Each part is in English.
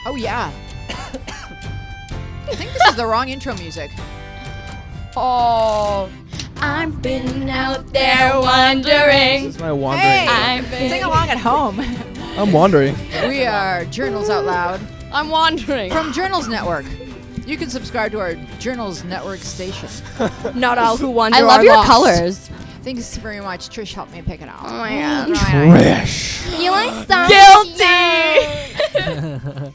Oh, yeah. I think this is the wrong intro music. Oh. I've been out there wandering. This is my wandering. Hey, sing along at home. I'm wandering. We are Journals Out Loud. I'm wandering. From Journals Network. You can subscribe to our Journals Network station. Not all who wander I love are your lost. colors. Thanks very much. Trish helped me pick it out. Oh my god. Trash. You like some? Guilty.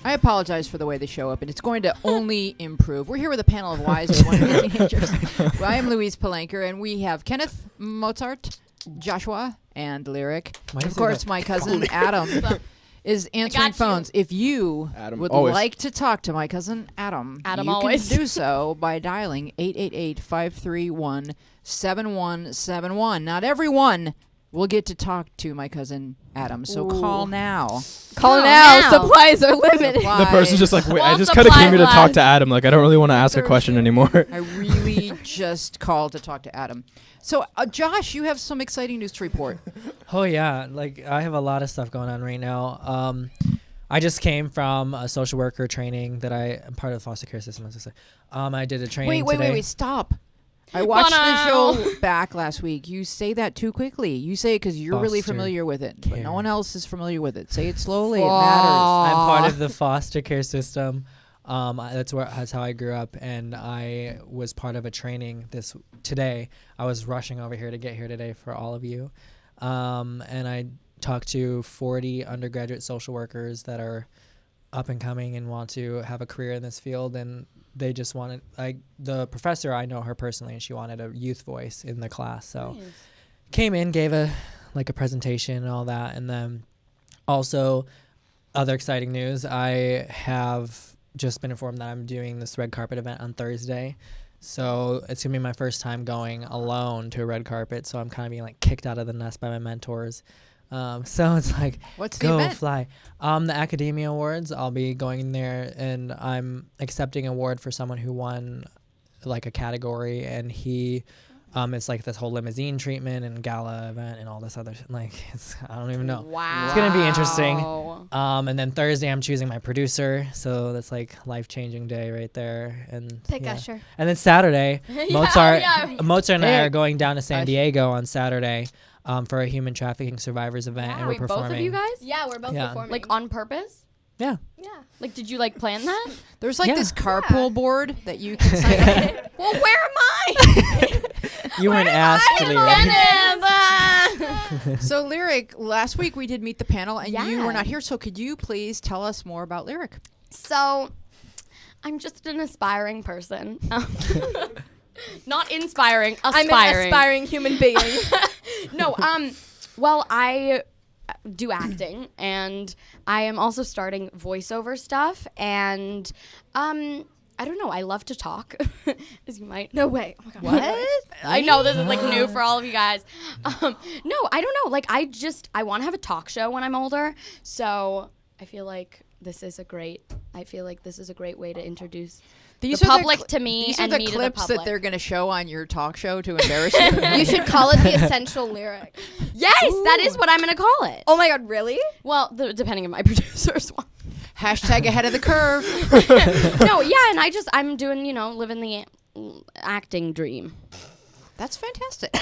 I apologize for the way the show opened. It's going to only improve. We're here with a panel of wise and wonderful teenagers. Well, I am Louise Palanker, and we have Kenneth, Mozart, Joshua, and Lyric. Why Of is it course, that my cousin Adam is answering you. phones. If you Adam, would always. like to talk to my cousin Adam, Adam you always. can do so by dialing 888-531-7171. Not everyone will get to talk to my cousin Adam, so call now. Call No, now. now. Supplies are limited. The person's just like, wait, I Well, just kind of came here to supplies talk last. to Adam. Like, I don't really want to ask a question anymore. I really just called to talk to Adam. So, Josh, you have some exciting news to report. Oh yeah, like I have a lot of stuff going on right now. I just came from a social worker training that I am part of the foster care system. As I say, I did a training today. Wait, stop. I watched the Bono. show back last week. You say that too quickly. You say it because you're really Foster familiar with it, but no care. one else is familiar with it. Say it slowly. It Fuck. matters. I'm part of the foster care system. That's how I grew up, and I was part of a training today. I was rushing over here to get here today for all of you, and I talked to 40 undergraduate social workers that are up and coming and want to have a career in this field, and they just wanted, the professor, I know her personally, and she wanted a youth voice in the class, so came in, gave a presentation and all that, and then also other exciting news, I have just been informed that I'm doing this red carpet event on Thursday. So it's gonna be my first time going alone to a red carpet. So I'm kind of being like kicked out of the nest by my mentors. So it's like, What's the go event? fly. The Academia Awards, I'll be going in there and I'm accepting an award for someone who won like a category, and he, it's like this whole limousine treatment and gala event and all this other, I don't even know. Wow. It's gonna be interesting. And then Thursday I'm choosing my producer, so that's like life-changing day right there. And Pick yeah. Usher. And then Saturday, Mozart and I are going down to San Usher. Diego on Saturday for a human trafficking survivors event, and we're Wait, performing. both of you guys? Yeah, we're both Yeah. performing. Like on purpose? Yeah. yeah. Like, did you like plan that? There's like Yeah. this carpool board that you can sign up for. Well, where am I? You weren't asked to leave. So, Lyric, last week we did meet the panel, and you Yeah. were not here. So, could you please tell us more about Lyric? So, I'm just an aspiring person. Not inspiring, aspiring. I'm an aspiring human being. No, well, I do acting, and I am also starting voiceover stuff, and I don't know, I love to talk, as you might. No way. Oh my God. What? I know this is like new for all of you guys. No, I don't know. Like, I want to have a talk show when I'm older, so I feel like this is a great way to introduce the public to me These and are me the to the clips that public. they're going to show on your talk show to embarrass you. You should call it the essential lyric. Yes, that is what I'm going to call it. Oh my god, really? Well, depending on my producers want. Hashtag ahead of the curve. No, yeah, and I'm doing, living the acting dream. That's fantastic.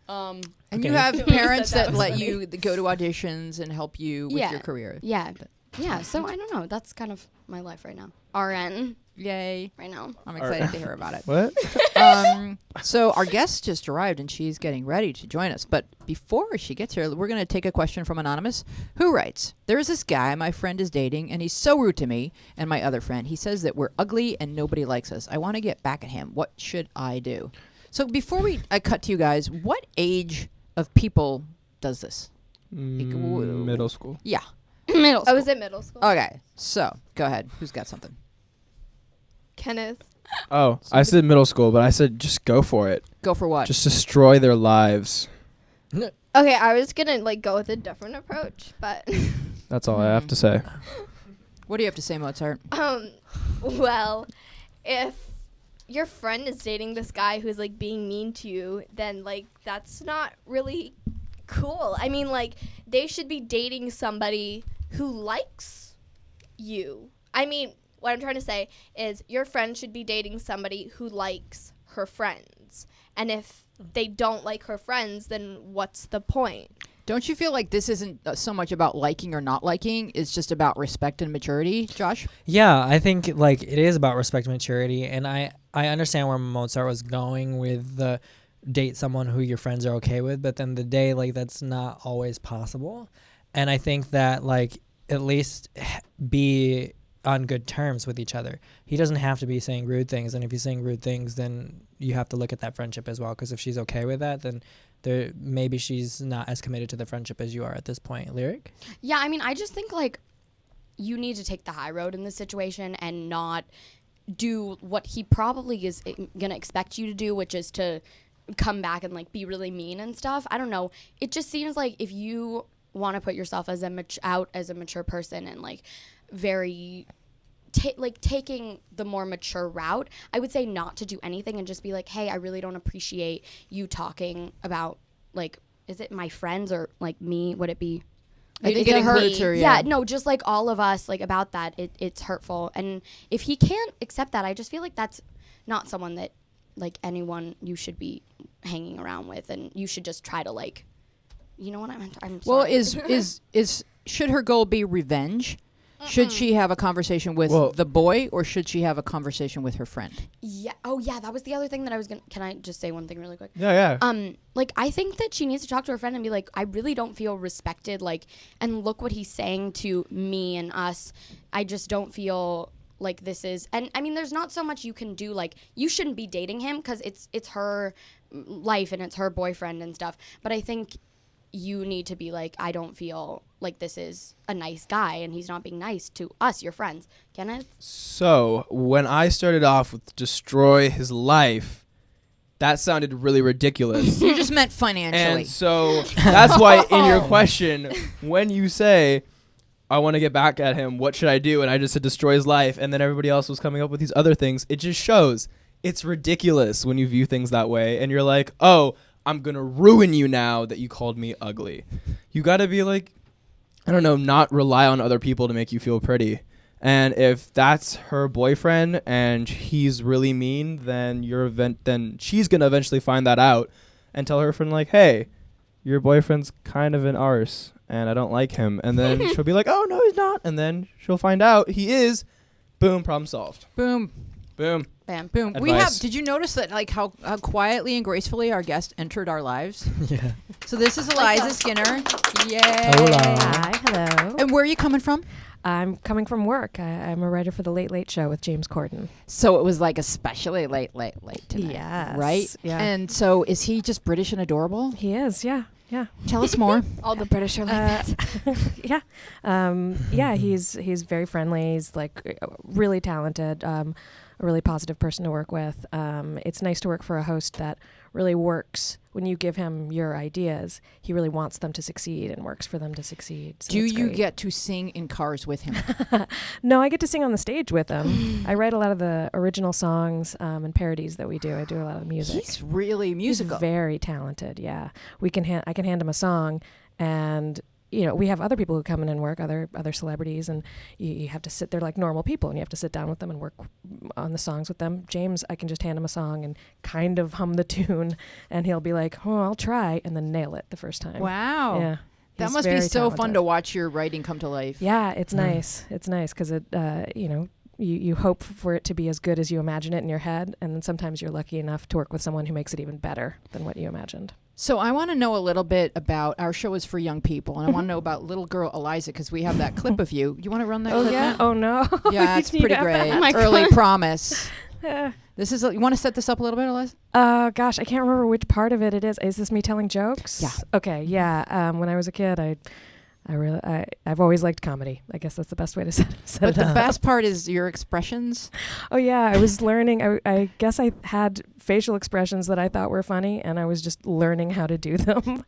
And Okay. you have parents said that that was let funny. you go to auditions and help you with Yeah. your career. Yeah. Yeah, so I don't know. That's kind of my life right now. RN Yay. right now. I'm excited to hear about it. What? So our guest just arrived and she's getting ready to join us. But before she gets here, we're going to take a question from Anonymous, who writes, "There's this guy my friend is dating, and he's so rude to me and my other friend. He says that we're ugly and nobody likes us. I want to get back at him. What should I do?" So before I cut to you guys, what age of people does this? Middle school. Yeah. Middle I school. was in middle school. Okay. So go ahead. Who's got something? Kenneth. Oh, I said middle school, but I said just go for it. Go for what? Just destroy their lives. Okay, I was gonna go with a different approach, but That's all I have to say. What do you have to say, Mozart? well, if your friend is dating this guy who's being mean to you, then that's not really cool. I mean, they should be dating somebody who likes you. I mean, what I'm trying to say is your friend should be dating somebody who likes her friends. And if they don't like her friends, then what's the point? Don't you feel like this isn't so much about liking or not liking? It's just about respect and maturity, Josh? Yeah, I think like it is about respect and maturity, and I understand where Mozart was going with the date someone who your friends are okay with, but then the day like that's not always possible, and I think that like at least be on good terms with each other. He doesn't have to be saying rude things, and if he's saying rude things, then you have to look at that friendship as well, because if she's okay with that, then maybe she's not as committed to the friendship as you are at this point. Lyric? Yeah, I mean, I just think like you need to take the high road in this situation and not do what he probably is gonna expect you to do, which is to come back and like be really mean and stuff. I don't know. It just seems like if you want to put yourself as out as a mature person and like very taking the more mature route, I would say not to do anything and just be like, hey, I really don't appreciate you talking about like, is it my friends or like me? Would it be? I think it includes her, yeah. No, just like all of us, like about that, it's hurtful. And if he can't accept that, I just feel like that's not someone that like anyone you should be hanging around with, and you should just try to like, you know what I'm Well, sorry. is should her goal be revenge? Should she have a conversation with the boy, or should she have a conversation with her friend? Yeah. Oh, yeah. That was the other thing that I was gonna. Can I just say one thing really quick? Yeah. Like I think that she needs to talk to her friend and be like, I really don't feel respected. Like, and look what he's saying to me and us. I just don't feel like this is. And I mean, there's not so much you can do. Like, you shouldn't be dating him because it's her life and it's her boyfriend and stuff. But I think you need to be like, I don't feel like this is a nice guy and he's not being nice to us, your friends. Kenneth? So when I started off with destroy his life, that sounded really ridiculous. You just meant financially. And so that's why in your question, when you say, I want to get back at him, what should I do? And I just said destroy his life, and then everybody else was coming up with these other things. It just shows it's ridiculous when you view things that way. And you're like, oh, I'm going to ruin you now that you called me ugly. You got to be like, I don't know, not rely on other people to make you feel pretty. And if that's her boyfriend and he's really mean, then then she's going to eventually find that out and tell her friend like, hey, your boyfriend's kind of an arse and I don't like him. And then she'll be like, oh, no, he's not. And then she'll find out he is. Boom, problem solved. Boom. Boom. Bam. Boom. Advice. Did you notice that like how quietly and gracefully our guest entered our lives? Yeah. So this is Eliza Skinner. Yay. Hola. Hi, hello. And where are you coming from? I'm coming from work. I'm a writer for the Late Late Show with James Corden. So it was like especially late tonight. Yes. Right? Yeah. And so is he just British and adorable? He is, yeah. Tell us more. All the British are like that. Yeah. He's very friendly. He's like really talented. A really positive person to work with. It's nice to work for a host that really works when you give him your ideas. He really wants them to succeed and works for them to succeed. So Do it's you great. get to sing in cars with him? No, I get to sing on the stage with him. I write a lot of the original songs and parodies that we do. I do a lot of the music. He's really musical. He's very talented. Yeah, I can hand him a song, and we have other people who come in and work, other celebrities, and you have to sit there like normal people, and you have to sit down with them and work on the songs with them. James, I can just hand him a song and kind of hum the tune, and he'll be like, "Oh, I'll try," and then nail it the first time. Wow. Yeah. That He's must be very so fun talented. to watch your writing come to life. Yeah, it's nice. It's nice because it, you hope for it to be as good as you imagine it in your head, and then sometimes you're lucky enough to work with someone who makes it even better than what you imagined. So I want to know a little bit about, our show is for young people, and I want to know about little girl Eliza, because we have that clip of you. You want to run that clip? Yeah. Matt? Oh no. Yeah, it's You pretty got great. that? Oh my Early God. promise. Yeah. This is. You want to set this up a little bit, Eliza? Gosh, I can't remember which part of it is. Is this me telling jokes? Yeah. Okay. Yeah. When I was a kid, I've always liked comedy. I guess that's the best way to set But it the up. best part is your expressions. Oh yeah, I was learning. I guess I had facial expressions that I thought were funny, and I was just learning how to do them.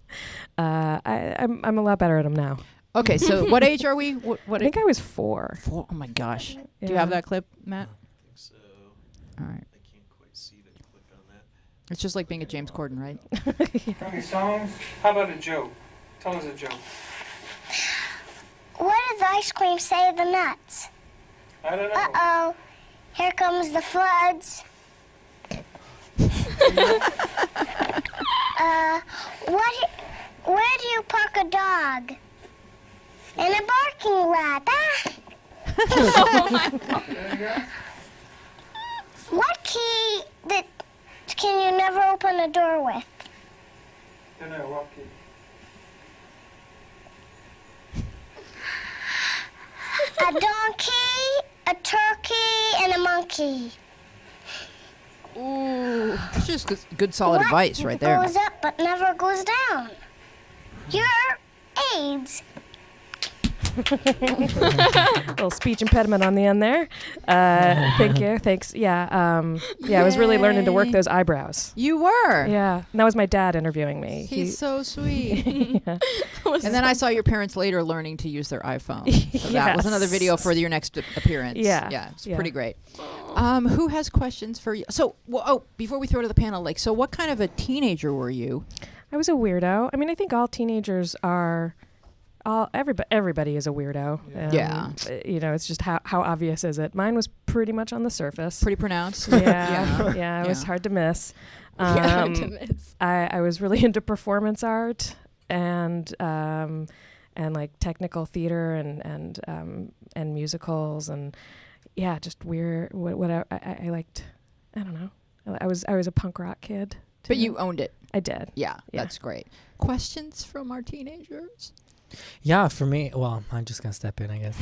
I'm a lot better at them now. Okay, so what age are we? I think I was 4. 4. Oh my gosh. Do you Yeah. have that clip, Matt? So All right. I can't quite see the click on that. It's just like being a James Corden, right? Any songs? How about a joke? Tell us a joke. What does ice cream say to the nuts? I don't know. Uh-oh. Here comes the floods. Where do you park a dog? In a parking lot. What key can you never open a door with? Don't know what key. A donkey, a turkey, and a monkey. Ooh, that's just good solid advice right there. Goes up but never goes down. You're AIDS. Little speech impediment on the end there. Thank you. Thanks. Yeah. I was really learning to work those eyebrows. You were. Yeah. And that was my dad interviewing me. He's so sweet. Yeah. And then I saw your parents later learning to use their iPhone. So that was another video for your next appearance. Yeah. Yeah, it's Yeah. pretty great. Who has questions for you? So, before we throw to the panel, so what kind of a teenager were you? I was a weirdo. I mean, I think all teenagers are. Everybody is a weirdo. Yeah. It's just how obvious is it? Mine was pretty much on the surface. Pretty pronounced. Yeah. It was hard to miss. Hard to miss. I was really into performance art and like technical theater and musicals and just weird. What I liked. I don't know. I was a punk rock kid. But too. you owned it. I did. Yeah, that's great. Questions from our teenagers? Yeah, for me, well, I'm just gonna step in, I guess.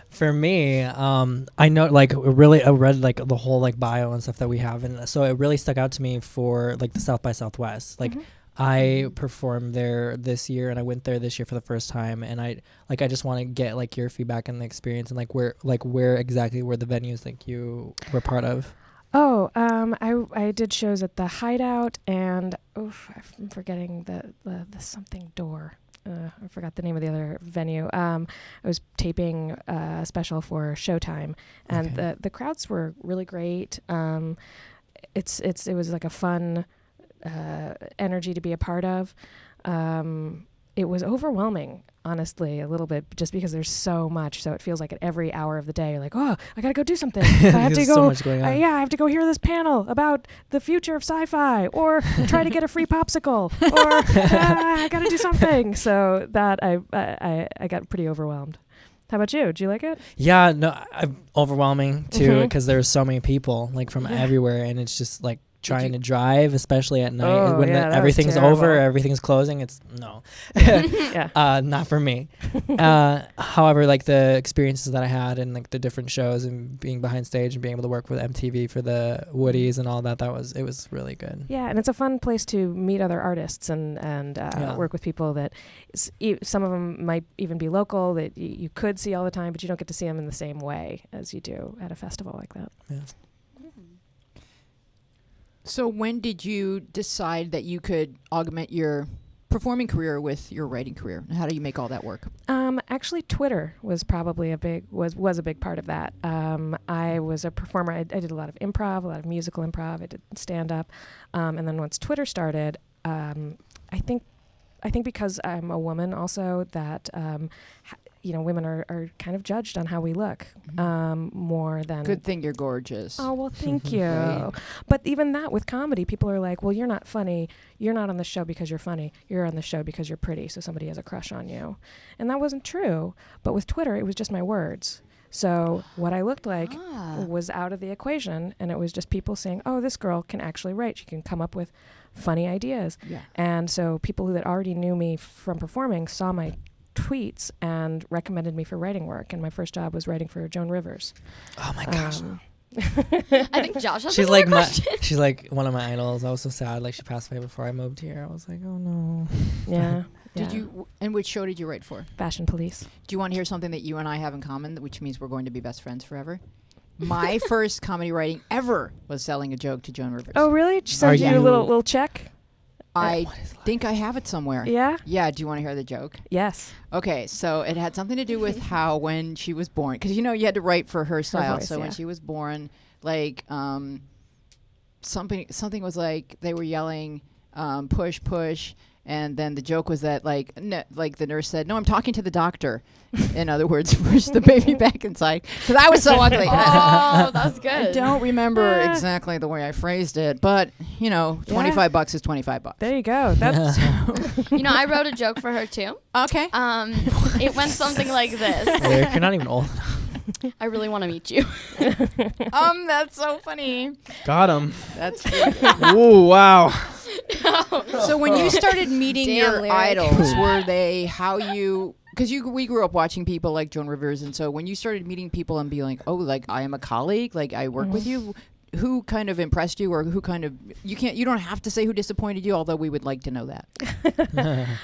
For me, I know, like, I read like the whole like bio and stuff that we have, and so it really stuck out to me for like the South by Southwest. Like, I performed there this year, and I went there this year for the first time, and I just want to get like your feedback and the experience, and where exactly were the venues like you were part of. Oh, I did shows at the Hideout and I'm forgetting the something door. I forgot the name of the other venue. I was taping a special for Showtime, and the crowds were really great. It was like a fun energy to be a part of. It was overwhelming, honestly, a little bit, just because there's so much. So it feels like at every hour of the day, you're like, oh, I gotta go do something. I have to go. So much going on. I have to go hear this panel about the future of sci-fi, or try to get a free popsicle, or I gotta do something. So that I got pretty overwhelmed. How about you? Did you like it? Yeah, no, overwhelming too, because there's so many people like from everywhere, and it's just like trying to drive, especially at night when everything's over, everything's closing. It's not for me. However, like the experiences that I had and like the different shows and being behind stage and being able to work with MTV for the Woodies and all that, it was really good. Yeah, and it's a fun place to meet other artists and work with people that some of them might even be local that you could see all the time, but you don't get to see them in the same way as you do at a festival like that. Yeah. So when did you decide that you could augment your performing career with your writing career? And how do you make all that work? Actually, Twitter was probably a big part of that. I was a performer. I did a lot of improv, a lot of musical improv. I did stand up, and then once Twitter started, I think because I'm a woman also that women are kind of judged on how we look more than. Good thing you're gorgeous. Oh, well, thank you. Right. But even that with comedy, people are like, well, you're not funny. You're not on the show because you're funny. You're on the show because you're pretty. So somebody has a crush on you. And that wasn't true. But with Twitter, it was just my words. So what I looked like was out of the equation. And it was just people saying, oh, this girl can actually write. She can come up with funny ideas. Yeah. And so people that already knew me from performing saw my tweets and recommended me for writing work, and my first job was writing for Joan Rivers. Oh my gosh. I think Josh has she's another like question. She's like one of my idols. I was so sad like she passed away before I moved here. I was like, oh no. Yeah. Did you? And which show did you write for? Fashion Police. Do you want to hear something that you and I have in common, which means we're going to be best friends forever? My first comedy writing ever was selling a joke to Joan Rivers. Oh, really? She sent you a little check? I think I have it somewhere. Yeah? Yeah. Do you want to hear the joke? Yes. Okay. So it had something to do with how when she was born, because you had to write for her style. Voice, so when she was born, like something was like they were yelling, push, push. And then the joke was that, like the nurse said, "No, I'm talking to the doctor." In other words, push the baby back inside. Because I was so ugly. Oh, that's good. I don't remember exactly the way I phrased it, but, you know, $25 is $25. There you go. That's You know, I wrote a joke for her too. Okay. It went something like this. Eric, you're not even old. I really want to meet you. That's so funny. Got him. That's good. Ooh, wow. So when you started meeting Damn, your Lyric. idols, were they how you? Because we grew up watching people like Joan Rivers, and so when you started meeting people and being like, oh, like I am a colleague, like I work with you, who kind of impressed you, or who kind of you don't have to say who disappointed you, although we would like to know that.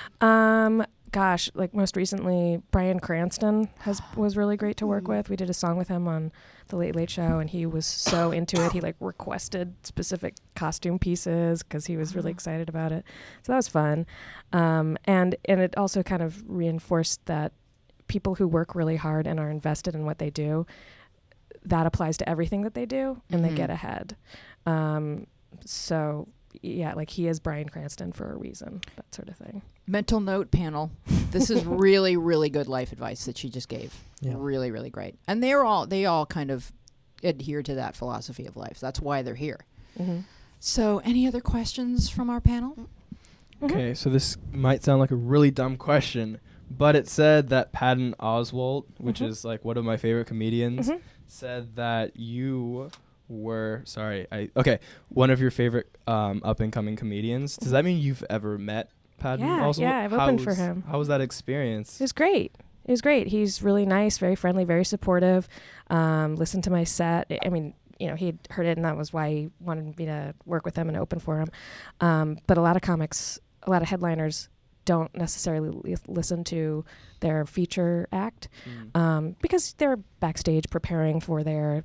Gosh, like most recently, Bryan Cranston was really great to work with. We did a song with him on the Late Late Show, and he was so into it. He like requested specific costume pieces because he was really excited about it. So that was fun, and it also kind of reinforced that people who work really hard and are invested in what they do, that applies to everything that they do, and they get ahead. So yeah, like he is Bryan Cranston for a reason, that sort of thing. Mental note panel. This is really, really good life advice that she just gave. Yeah. Really, really great. And they all kind of adhere to that philosophy of life. That's why they're here. Mm-hmm. So any other questions from our panel? Okay, so this might sound like a really dumb question, but it said that Patton Oswalt, which is like one of my favorite comedians, said that you were one of your favorite up and coming comedians. Does that mean you've ever met Patton Oswalt? Yeah, I've opened for him. How was that experience? It was great. It was great. He's really nice, very friendly, very supportive. Listened to my set. I mean, you know, he'd heard it, and that was why he wanted me to work with him and open for him. But a lot of comics, a lot of headliners don't necessarily listen to their feature act because they're backstage preparing for their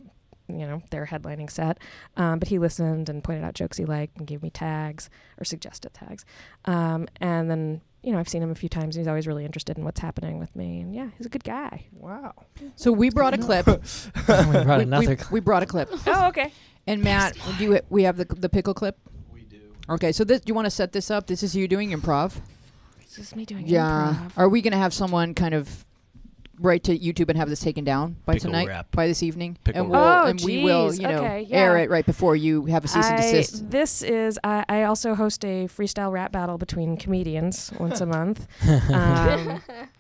headlining set. But he listened and pointed out jokes he liked and gave me tags or suggested tags. And then, you know, I've seen him a few times, and he's always really interested in what's happening with me. And yeah, he's a good guy. Wow. So we brought a clip. We brought another clip. We brought a clip. Oh, okay. And Matt, we have the pickle clip? We do. Okay, so do you want to set this up? This is you doing improv? This is me doing Yeah. improv. Are we going to have someone kind of write to YouTube and have this taken down by Pickle tonight, rap. by this evening? Pickle and rap. we will, geez. you know, Okay, air yeah. it right before you have a cease and desist. I also host a freestyle rap battle between comedians once a month.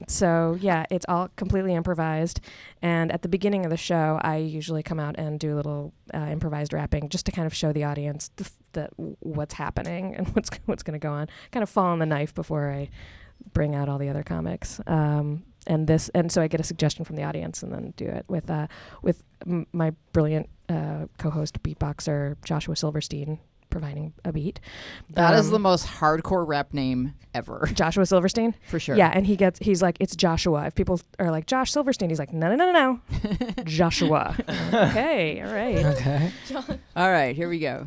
So yeah, it's all completely improvised. And at the beginning of the show, I usually come out and do a little improvised rapping just to kind of show the audience what's happening and what's going to go on. Kind of fall on the knife before I bring out all the other comics. And so I get a suggestion from the audience and then do it with my brilliant co-host beatboxer Joshua Silverstein providing a beat. That is the most hardcore rap name ever. Joshua Silverstein, For sure. yeah, and he's like, it's Joshua. If people are like Josh Silverstein, he's like, no, Joshua. Okay, all right. Okay. All right, here we go.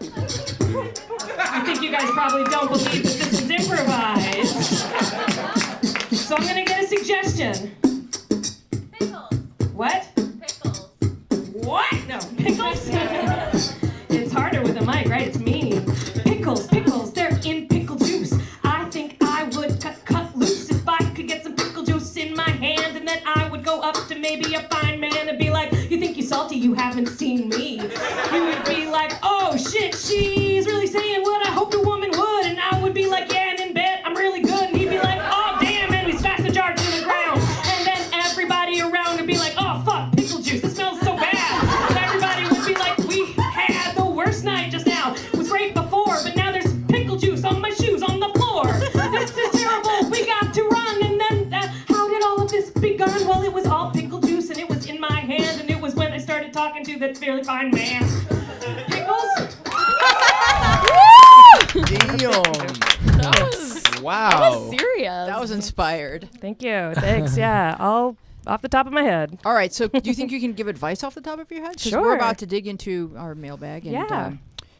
I think you guys probably don't believe that this is improvised. So I'm gonna get a suggestion. Pickles. What? Pickles. What? No, pickles? It's harder with a mic, right? It's mean. Pickles, they're in pickle juice. I think I would cut loose if I could get some pickle juice in my hand, and then I would go up to maybe a fine man and be like, you think you're salty, you haven't seen me. He would be like, oh shit, she's really saying what I hoped a woman would, and I would be like, yeah, and in bed, I'm really good, and he'd be like, oh damn, and we smash the jar to the ground, and then everybody around would be like, oh fuck, pickle juice, it smells so bad, and everybody would be like, we had the worst night just now, it was great before, but now there's pickle juice on my shoes on the floor, this is terrible, we got to run, and then how did all of this begun? Well, it was all pickle juice, and it was in my hand, and it was when I started talking to that fairly fine man. Pickles? Damn. Wow. Serious. That was inspired. Thank you. Thanks. Yeah, all off the top of my head. All right, so do you think you can give advice off the top of your head? 'Cause we're Sure. about to dig into our mailbag. And, Yeah.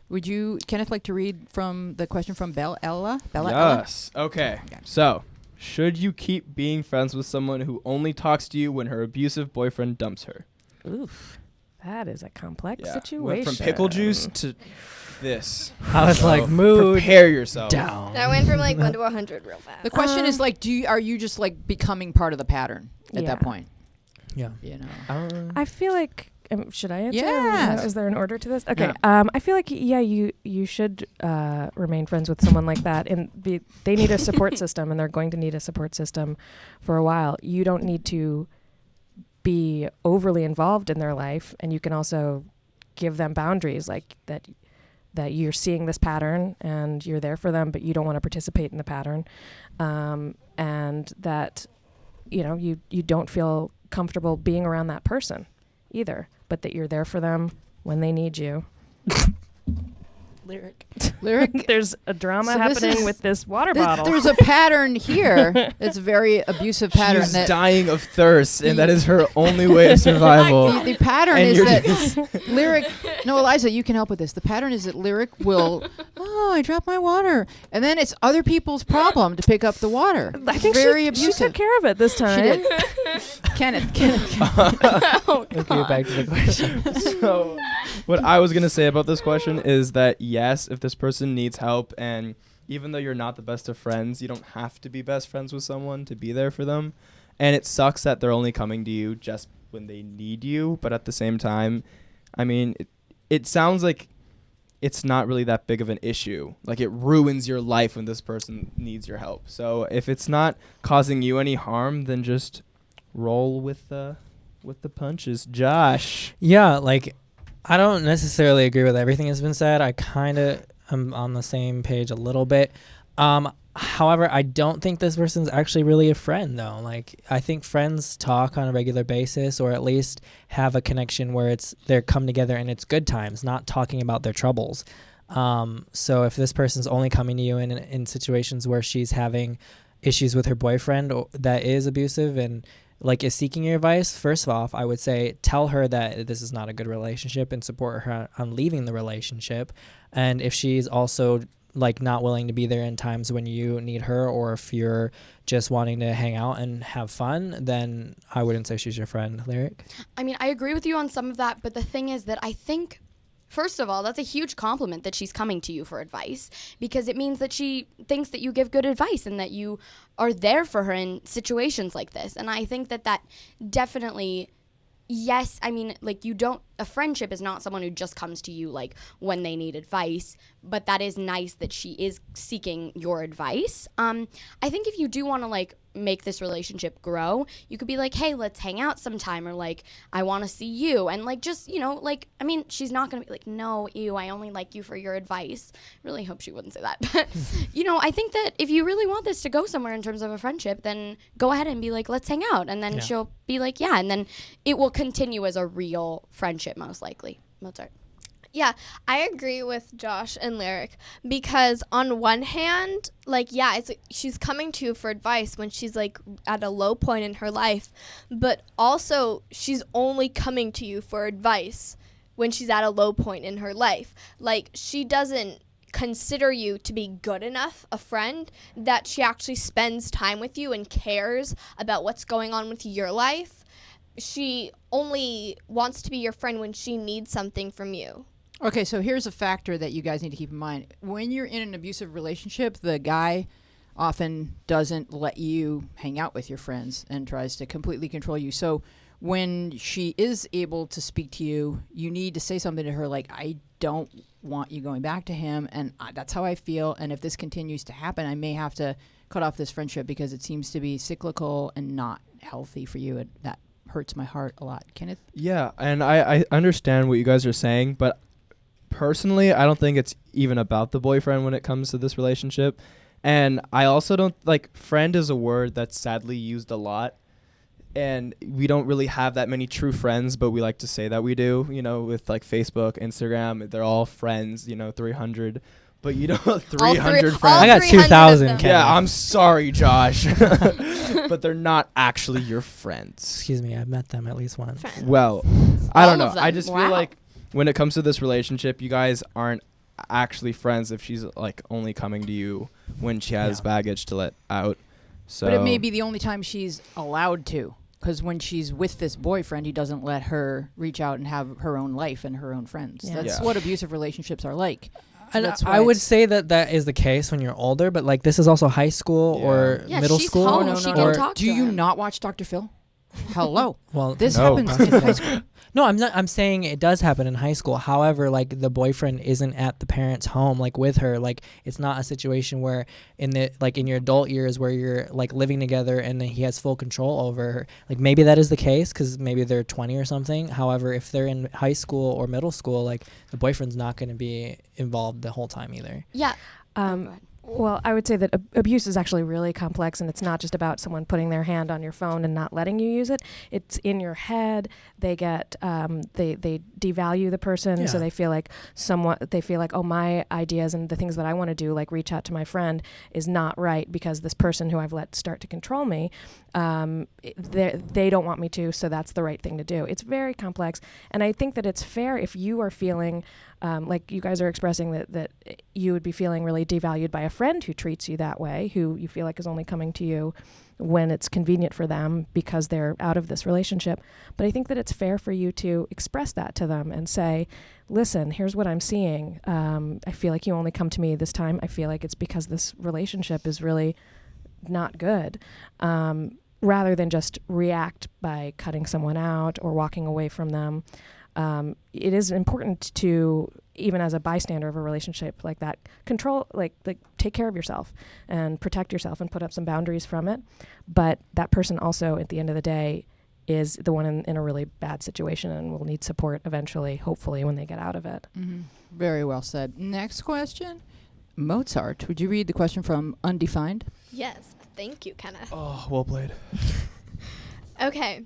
would you, Kenneth, like to read from the question from Bella Ella? Yes. Okay. So, should you keep being friends with someone who only talks to you when her abusive boyfriend dumps her? Oof. That is a complex Yeah. situation. Went from pickle juice to this. I was So like, mood prepare yourself. down. That went from like 1 to 100 real fast. The question is like, are you just like becoming part of the pattern at Yeah. that point? Yeah. You know. I feel like should I answer? Yes. Is there an order to this? Okay. Yeah. I feel like you should remain friends with someone like that, and they need a support system, and they're going to need a support system for a while. You don't need to be overly involved in their life, and you can also give them boundaries, like that you're seeing this pattern and you're there for them, but you don't want to participate in the pattern, and that you don't feel comfortable being around that person either, but that you're there for them when they need you. Lyric. There's a drama So this happening is- with this water bottle. There's a pattern here. It's a very abusive pattern. She's that dying of thirst, and that is her only way of survival. the pattern And is you're that Lyric. No, Eliza, you can help with this. The pattern is that Lyric will, I dropped my water, and then it's other people's problem to pick up the water. I think very she abusive. took care of it this time. She did. Kenneth. Let's get back to the question. So, what I was going to say about this question is that, yes, if this person needs help, and even though you're not the best of friends, you don't have to be best friends with someone to be there for them. And it sucks that they're only coming to you just when they need you. But at the same time, I mean, it sounds like it's not really that big of an issue. Like, it ruins your life when this person needs your help. So if it's not causing you any harm, then just roll with the punches. Josh. Yeah, like I don't necessarily agree with everything that's been said. I kind of am on the same page a little bit. However, I don't think this person's actually really a friend, though. Like, I think friends talk on a regular basis, or at least have a connection where they're come together and it's good times, not talking about their troubles. So if this person's only coming to you in situations where she's having issues with her boyfriend that is abusive and like is seeking your advice, first off, I would say tell her that this is not a good relationship and support her on leaving the relationship. And if she's also like not willing to be there in times when you need her, or if you're just wanting to hang out and have fun, then I wouldn't say she's your friend. Lyric? I mean, I agree with you on some of that, but the thing is that I think, first of all, that's a huge compliment that she's coming to you for advice, because it means that she thinks that you give good advice and that you are there for her in situations like this. And I think that definitely, yes, I mean, like, a friendship is not someone who just comes to you like when they need advice, but that is nice that she is seeking your advice. I think if you do want to like make this relationship grow, you could be like, hey, let's hang out sometime, or like, I want to see you, and like, just, like, I mean, she's not gonna be like, no, ew, I only like you for your advice. Really hope she wouldn't say that. But I think that if you really want this to go somewhere in terms of a friendship, then go ahead and be like, let's hang out, and then she'll be like, yeah, and then it will continue as a real friendship, most likely. Mozart. Yeah, I agree with Josh and Lyric, because on one hand, like, yeah, she's coming to you for advice when she's like at a low point in her life, but also she's only coming to you for advice when she's at a low point in her life. Like, she doesn't consider you to be good enough a friend that she actually spends time with you and cares about what's going on with your life. She only wants to be your friend when she needs something from you. Okay, so here's a factor that you guys need to keep in mind. When you're in an abusive relationship, the guy often doesn't let you hang out with your friends and tries to completely control you. So when she is able to speak to you, you need to say something to her like, I don't want you going back to him, and that's how I feel, and if this continues to happen, I may have to cut off this friendship because it seems to be cyclical and not healthy for you, and that hurts my heart a lot. Kenneth? Yeah, and I understand what you guys are saying, but personally, I don't think it's even about the boyfriend when it comes to this relationship. And I also don't, like, friend is a word that's sadly used a lot. And we don't really have that many true friends, but we like to say that we do, with like Facebook, Instagram, they're all friends, 300. But 300 friends. I got 2,000. Yeah, I'm sorry, Josh. But they're not actually your friends. Excuse me, I've met them at least once. Well, I don't All know. of them. I just Wow. feel like when it comes to this relationship, you guys aren't actually friends if she's like only coming to you when she has baggage to let out. So But it may be the only time she's allowed to. because when she's with this boyfriend, he doesn't let her reach out and have her own life and her own friends. Yeah. That's Yeah. what abusive relationships are like. So And that's why I would it's- say that is the case when you're older, but like this is also high school or Yeah, middle she's school. home. no, She no, can no. talk Do to you him. not watch Dr. Phil? Hello. Well, This No. happens in high school. no, I'm not. I'm saying it does happen in high school. However, like the boyfriend isn't at the parent's home, like with her. Like it's not a situation where in your adult years where you're like living together and then he has full control over her. Like maybe that is the case because maybe they're 20 or something. However, if they're in high school or middle school, like the boyfriend's not going to be involved the whole time either. Yeah. Go Um, ahead. Well, I would say that abuse is actually really complex, and it's not just about someone putting their hand on your phone and not letting you use it. It's in your head. They get they devalue the person, so Yeah. they feel like oh, my ideas and the things that I want to do, like reach out to my friend, is not right because this person who I've let start to control me, they don't want me to, so that's the right thing to do. It's very complex, and I think that it's fair if you are feeling like you guys are expressing that you would be feeling really devalued by a friend who treats you that way, who you feel like is only coming to you when it's convenient for them because they're out of this relationship. But I think that it's fair for you to express that to them and say, listen, here's what I'm seeing. I feel like you only come to me this time. I feel like it's because this relationship is really not good. Rather than just react by cutting someone out or walking away from them. It is important to, even as a bystander of a relationship like that, control, like take care of yourself and protect yourself and put up some boundaries from it. But that person also, at the end of the day, is the one in a really bad situation and will need support eventually, hopefully, when they get out of it. Mm-hmm. Very well said. Next question. Mozart, would you read the question from Undefined? Yes. Thank you, Kenneth. Oh, well played. Okay.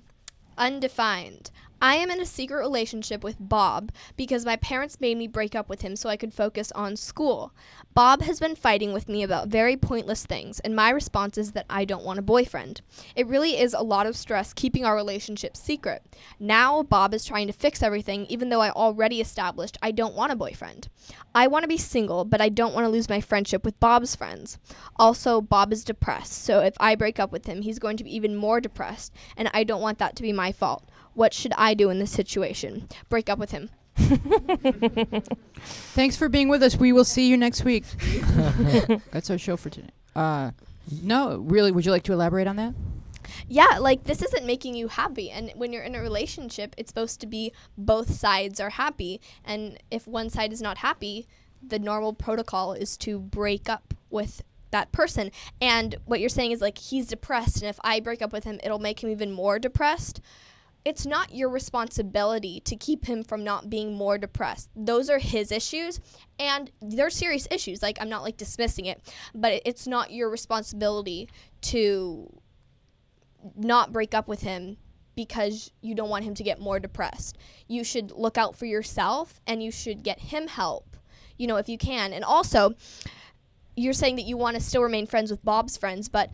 Undefined. I am in a secret relationship with Bob because my parents made me break up with him so I could focus on school. Bob has been fighting with me about very pointless things, and my response is that I don't want a boyfriend. It really is a lot of stress keeping our relationship secret. Now Bob is trying to fix everything even though I already established I don't want a boyfriend. I want to be single, but I don't want to lose my friendship with Bob's friends. Also, Bob is depressed, so if I break up with him, he's going to be even more depressed, and I don't want that to be my fault. What should I do in this situation? Break up with him. Thanks for being with us. We will see you next week. That's our show for today. No, really, would you like to elaborate on that? Yeah, like this isn't making you happy. And when you're in a relationship, it's supposed to be both sides are happy. And if one side is not happy, the normal protocol is to break up with that person. And what you're saying is like he's depressed, and if I break up with him, it'll make him even more depressed. It's not your responsibility to keep him from not being more depressed. Those are his issues, and they're serious issues. Like, I'm not like dismissing it, but it's not your responsibility to not break up with him because you don't want him to get more depressed. You should look out for yourself, and you should get him help, if you can. And also, you're saying that you want to still remain friends with Bob's friends, but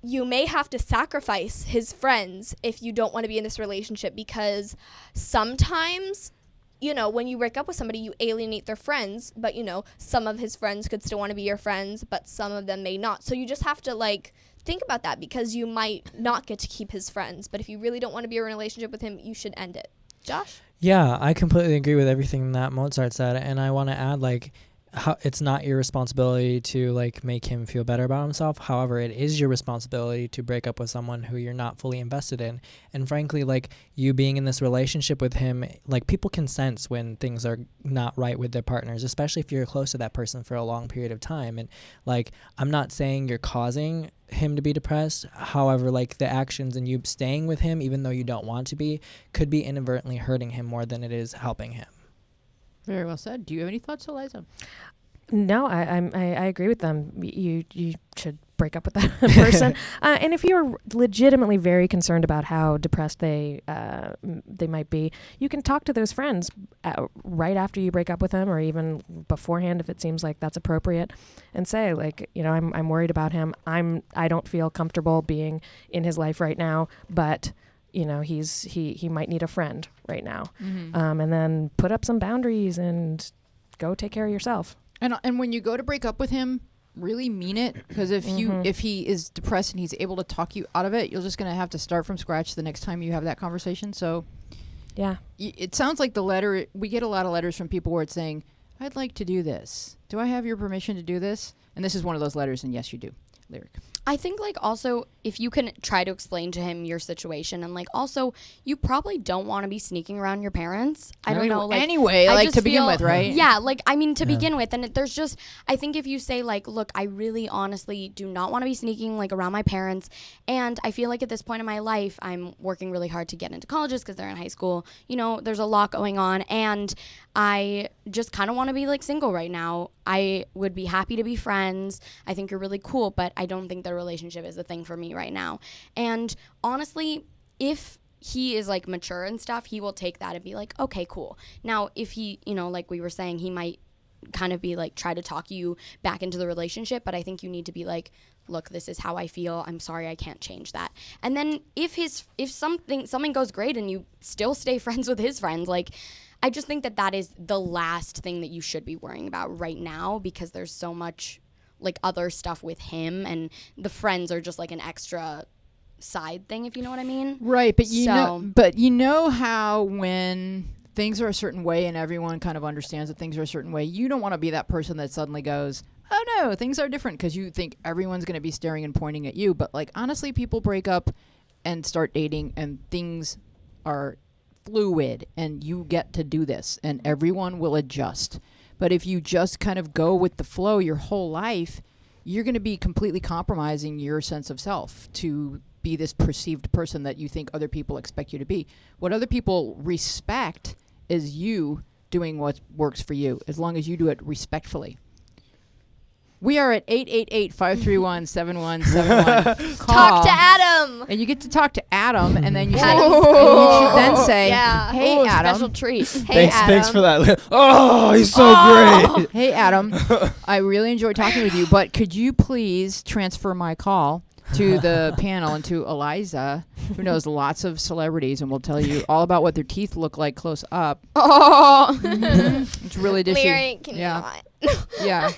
you may have to sacrifice his friends if you don't want to be in this relationship, because sometimes, when you break up with somebody, you alienate their friends, but, some of his friends could still want to be your friends, but some of them may not. So you just have to, think about that, because you might not get to keep his friends. But if you really don't want to be in a relationship with him, you should end it. Josh? Yeah, I completely agree with everything that Mozart said, and I want to add, how it's not your responsibility to make him feel better about himself. However, it is your responsibility to break up with someone who you're not fully invested in. And frankly, you being in this relationship with him, people can sense when things are not right with their partners, especially if you're close to that person for a long period of time. And I'm not saying you're causing him to be depressed. However, the actions and you staying with him, even though you don't want to be, could be inadvertently hurting him more than it is helping him. Very well said. Do you have any thoughts, Eliza? No, I agree with them. You should break up with that person. And if you're legitimately very concerned about how depressed they might be, you can talk to those friends right after you break up with them, or even beforehand if it seems like that's appropriate, and say I'm worried about him. I don't feel comfortable being in his life right now, but he might need a friend right now. Mm-hmm. And then put up some boundaries and go take care of yourself. And when you go to break up with him, really mean it, because if he is depressed and he's able to talk you out of it, you're just going to have to start from scratch the next time you have that conversation. So Yeah. it sounds like the letter, we get a lot of letters from people where it's saying, I'd like to do this. Do I have your permission to do this? And this is one of those letters, and yes, you do. Lyric. I think, like, also, if you can try to explain to him your situation, and, like, also, you probably don't want to be sneaking around your parents. I don't know. Like, anyway, I like, just to begin feel- with, right? Yeah, like, I mean, to begin with. And there's just, I think if you say, like, look, I really honestly do not want to be sneaking, like, around my parents. And I feel like at this point in my life, I'm working really hard to get into colleges because they're in high school. You know, there's a lot going on. And I just kind of want to be, like, single right now. I would be happy to be friends. I think you're really cool, but I don't think the relationship is the thing for me right now. And honestly, if he is, like, mature and stuff, he will take that and be like, okay, cool. Now, if he, you know, like we were saying, he might kind of be like, try to talk you back into the relationship, but I think you need to be like, look, this is how I feel. I'm sorry, I can't change that. And then if something goes great and you still stay friends with his friends, like, I just think that is the last thing that you should be worrying about right now, because there's so much, like, other stuff with him, and the friends are just like an extra side thing, if you know what I mean. Right, but you know how when things are a certain way and everyone kind of understands that things are a certain way, you don't want to be that person that suddenly goes, oh no, things are different, because you think everyone's going to be staring and pointing at you. But, like, honestly, people break up and start dating, and things are fluid, and you get to do this, and everyone will adjust. But if you just kind of go with the flow your whole life, you're going to be completely compromising your sense of self to be this perceived person that you think other people expect you to be. What other people respect is you doing what works for you, as long as you do it respectfully. We are at 888-531-7171. Talk to Adam. And you get to talk to Adam, and then you, Adam's you should then say, Yeah. hey, Adam. Special treat. Hey, Adam. Thanks for that. Oh, he's so great. Hey, Adam. I really enjoyed talking with you, but could you please transfer my call to the panel and to Eliza, who knows lots of celebrities and will tell you all about what their teeth look like close up. Oh. It's really dishy. Lyric, can Yeah. you not? Yeah.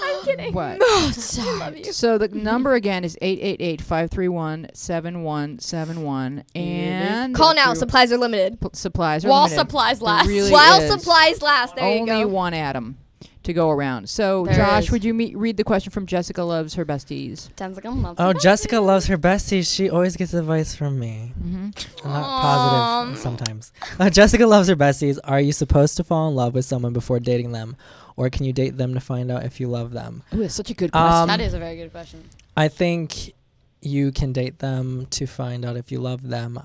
I'm kidding. What? Love you. So the number again is 888-531-7171. And Call now. Supplies are limited. supplies are While limited. supplies There last. really While is. supplies last. There you Only go. one Adam to go around. So, There Josh, is. would you read the question from Jessica Loves Her Besties? Jessica loves Oh, her Jessica besties. loves her besties. She always gets advice from me. Mm-hmm. I'm not positive sometimes. Jessica loves her besties. Are you supposed to fall in love with someone before dating them? Or can you date them to find out if you love them? Ooh, that's such a good question. That is a very good question. I think you can date them to find out if you love them.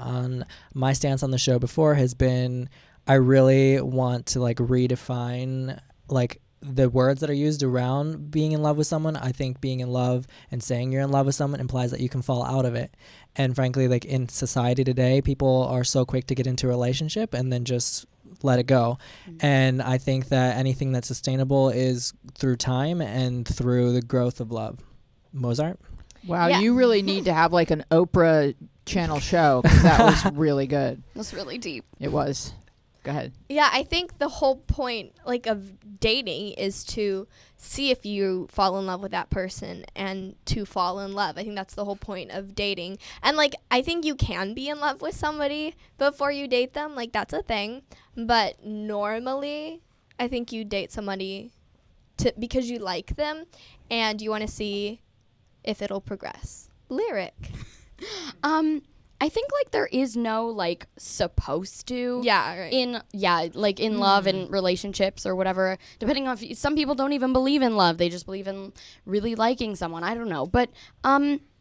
My stance on the show before has been, I really want to, like, redefine, like, the words that are used around being in love with someone. I think being in love and saying you're in love with someone implies that you can fall out of it. And frankly, like, in society today, people are so quick to get into a relationship and then just let it go. And I think that anything that's sustainable is through time and through the growth of love. Mozart? Wow, Yeah. you really need to have like an Oprah channel show, 'cause that was really good. That's really deep. It was. Go ahead. Yeah, I think the whole point, like, of dating is to see if you fall in love with that person and to fall in love. I think that's the whole point of dating. And, like, I think you can be in love with somebody before you date them. Like, that's a thing. But normally, I think you date somebody because you like them and you want to see if it'll progress. Lyric. I think, like, there is no, like, supposed to. Yeah, right. In love and relationships or whatever, depending on some people don't even believe in love. They just believe in really liking someone. I don't know. But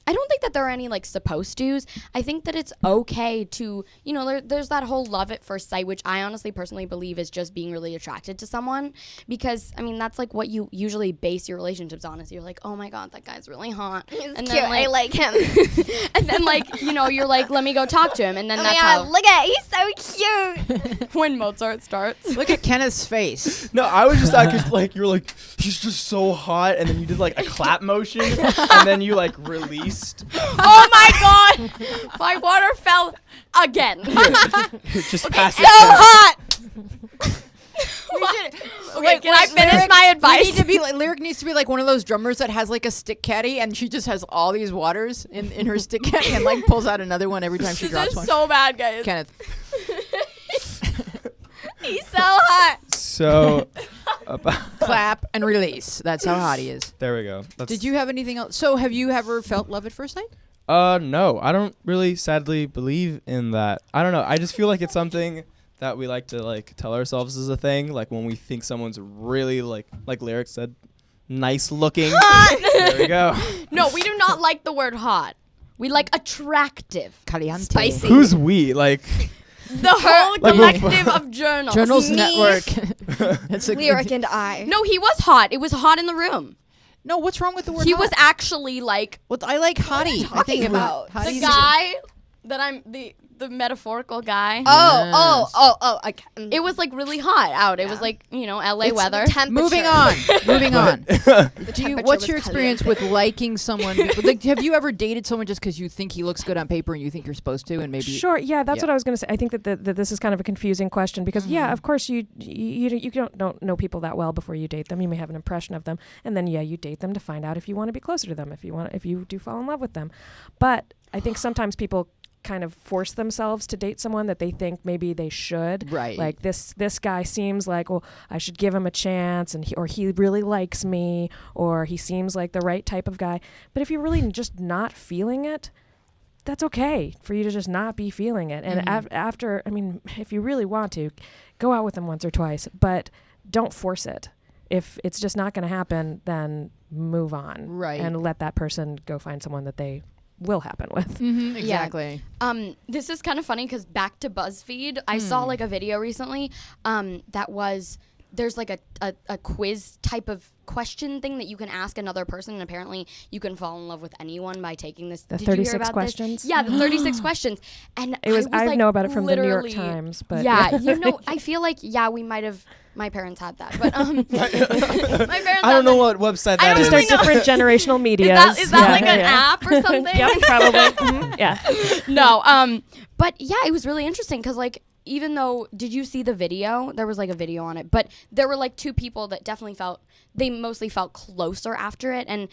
I don't think that there are any, like, supposed to's. I think that it's okay to, you know, there's that whole love at first sight, which I honestly personally believe is just being really attracted to someone. Because, I mean, that's, like, what you usually base your relationships on, is you're like, oh my God, that guy's really hot. He's and cute. then, I like him. and then, like, you know, you're like, let me go talk to him. And then Oh my that's God, how look at it. He's so cute. when Mozart starts. Look at Kenneth's face. No, I was just like, you were like, he's just so hot, and then you did like a clap motion, and then you like released. Oh my God! My water fell again. Just pass So it. hot. Okay, can I finish my advice? Need to be like, Lyric needs to be like one of those drummers that has like a stick caddy, and she just has all these waters in her stick caddy, and like pulls out another one every time she This drops is one. so bad, guys. Kenneth, He's so hot. So, clap and release. That's how hot he is. there we go. Did you have anything else? So, have you ever felt love at first sight? No, I don't really sadly believe in that. I don't know. I just feel like it's something that we like to like tell ourselves is a thing. Like when we think someone's really like Lyric said, nice looking. There we go. No, we do not like the word hot. We like attractive. Caliente. Spicy. Who's we? Like The whole Like, collective of journals. Journals Me. Network. That's a Lyric and I. No, he was hot. It was hot in the room. No, what's wrong with the word? He hot? was actually like What I like hottie. I think about? hottie the is- guy that I'm the metaphorical guy. Oh. It was like really hot out. It was like, LA It's weather. Moving on. Moving on. temperature What's was your experience with liking someone? Like, have you ever dated someone just because you think he looks good on paper and you think you're supposed to, and maybe? Sure. Yeah, that's Yeah. what I was going to say. I think that this is kind of a confusing question because, yeah, of course you don't know people that well before you date them. You may have an impression of them, and then you date them to find out if you want to be closer to them, if you do fall in love with them. But I think sometimes people kind of force themselves to date someone that they think maybe they should. Right. Like this guy seems like, well, I should give him a chance, and he really likes me, or he seems like the right type of guy. But if you're really just not feeling it, that's okay for you to just not be feeling it. And after, I mean, if you really want to, go out with them once or twice, but don't force it. If it's just not going to happen, then move on. Right. And let that person go find someone that they will happen with. Exactly. This is kind of funny because back to BuzzFeed, I saw like a video recently that was, there's like a quiz type of question thing that you can ask another person, and apparently you can fall in love with anyone by taking this. The Did you hear 36 about questions? This? Yeah, the 36 questions. And I like, know about it from the New York literally- Times, but yeah, I feel like we might have. My parents had that, but my parents. I don't know had what website I that don't is. really Just like different generational media. Is that like an app or something? Yep, probably. Yeah. No, but yeah, it was really interesting because like, even though, did you see the video? There was like a video on it, but there were like two people that definitely mostly felt closer after it. And,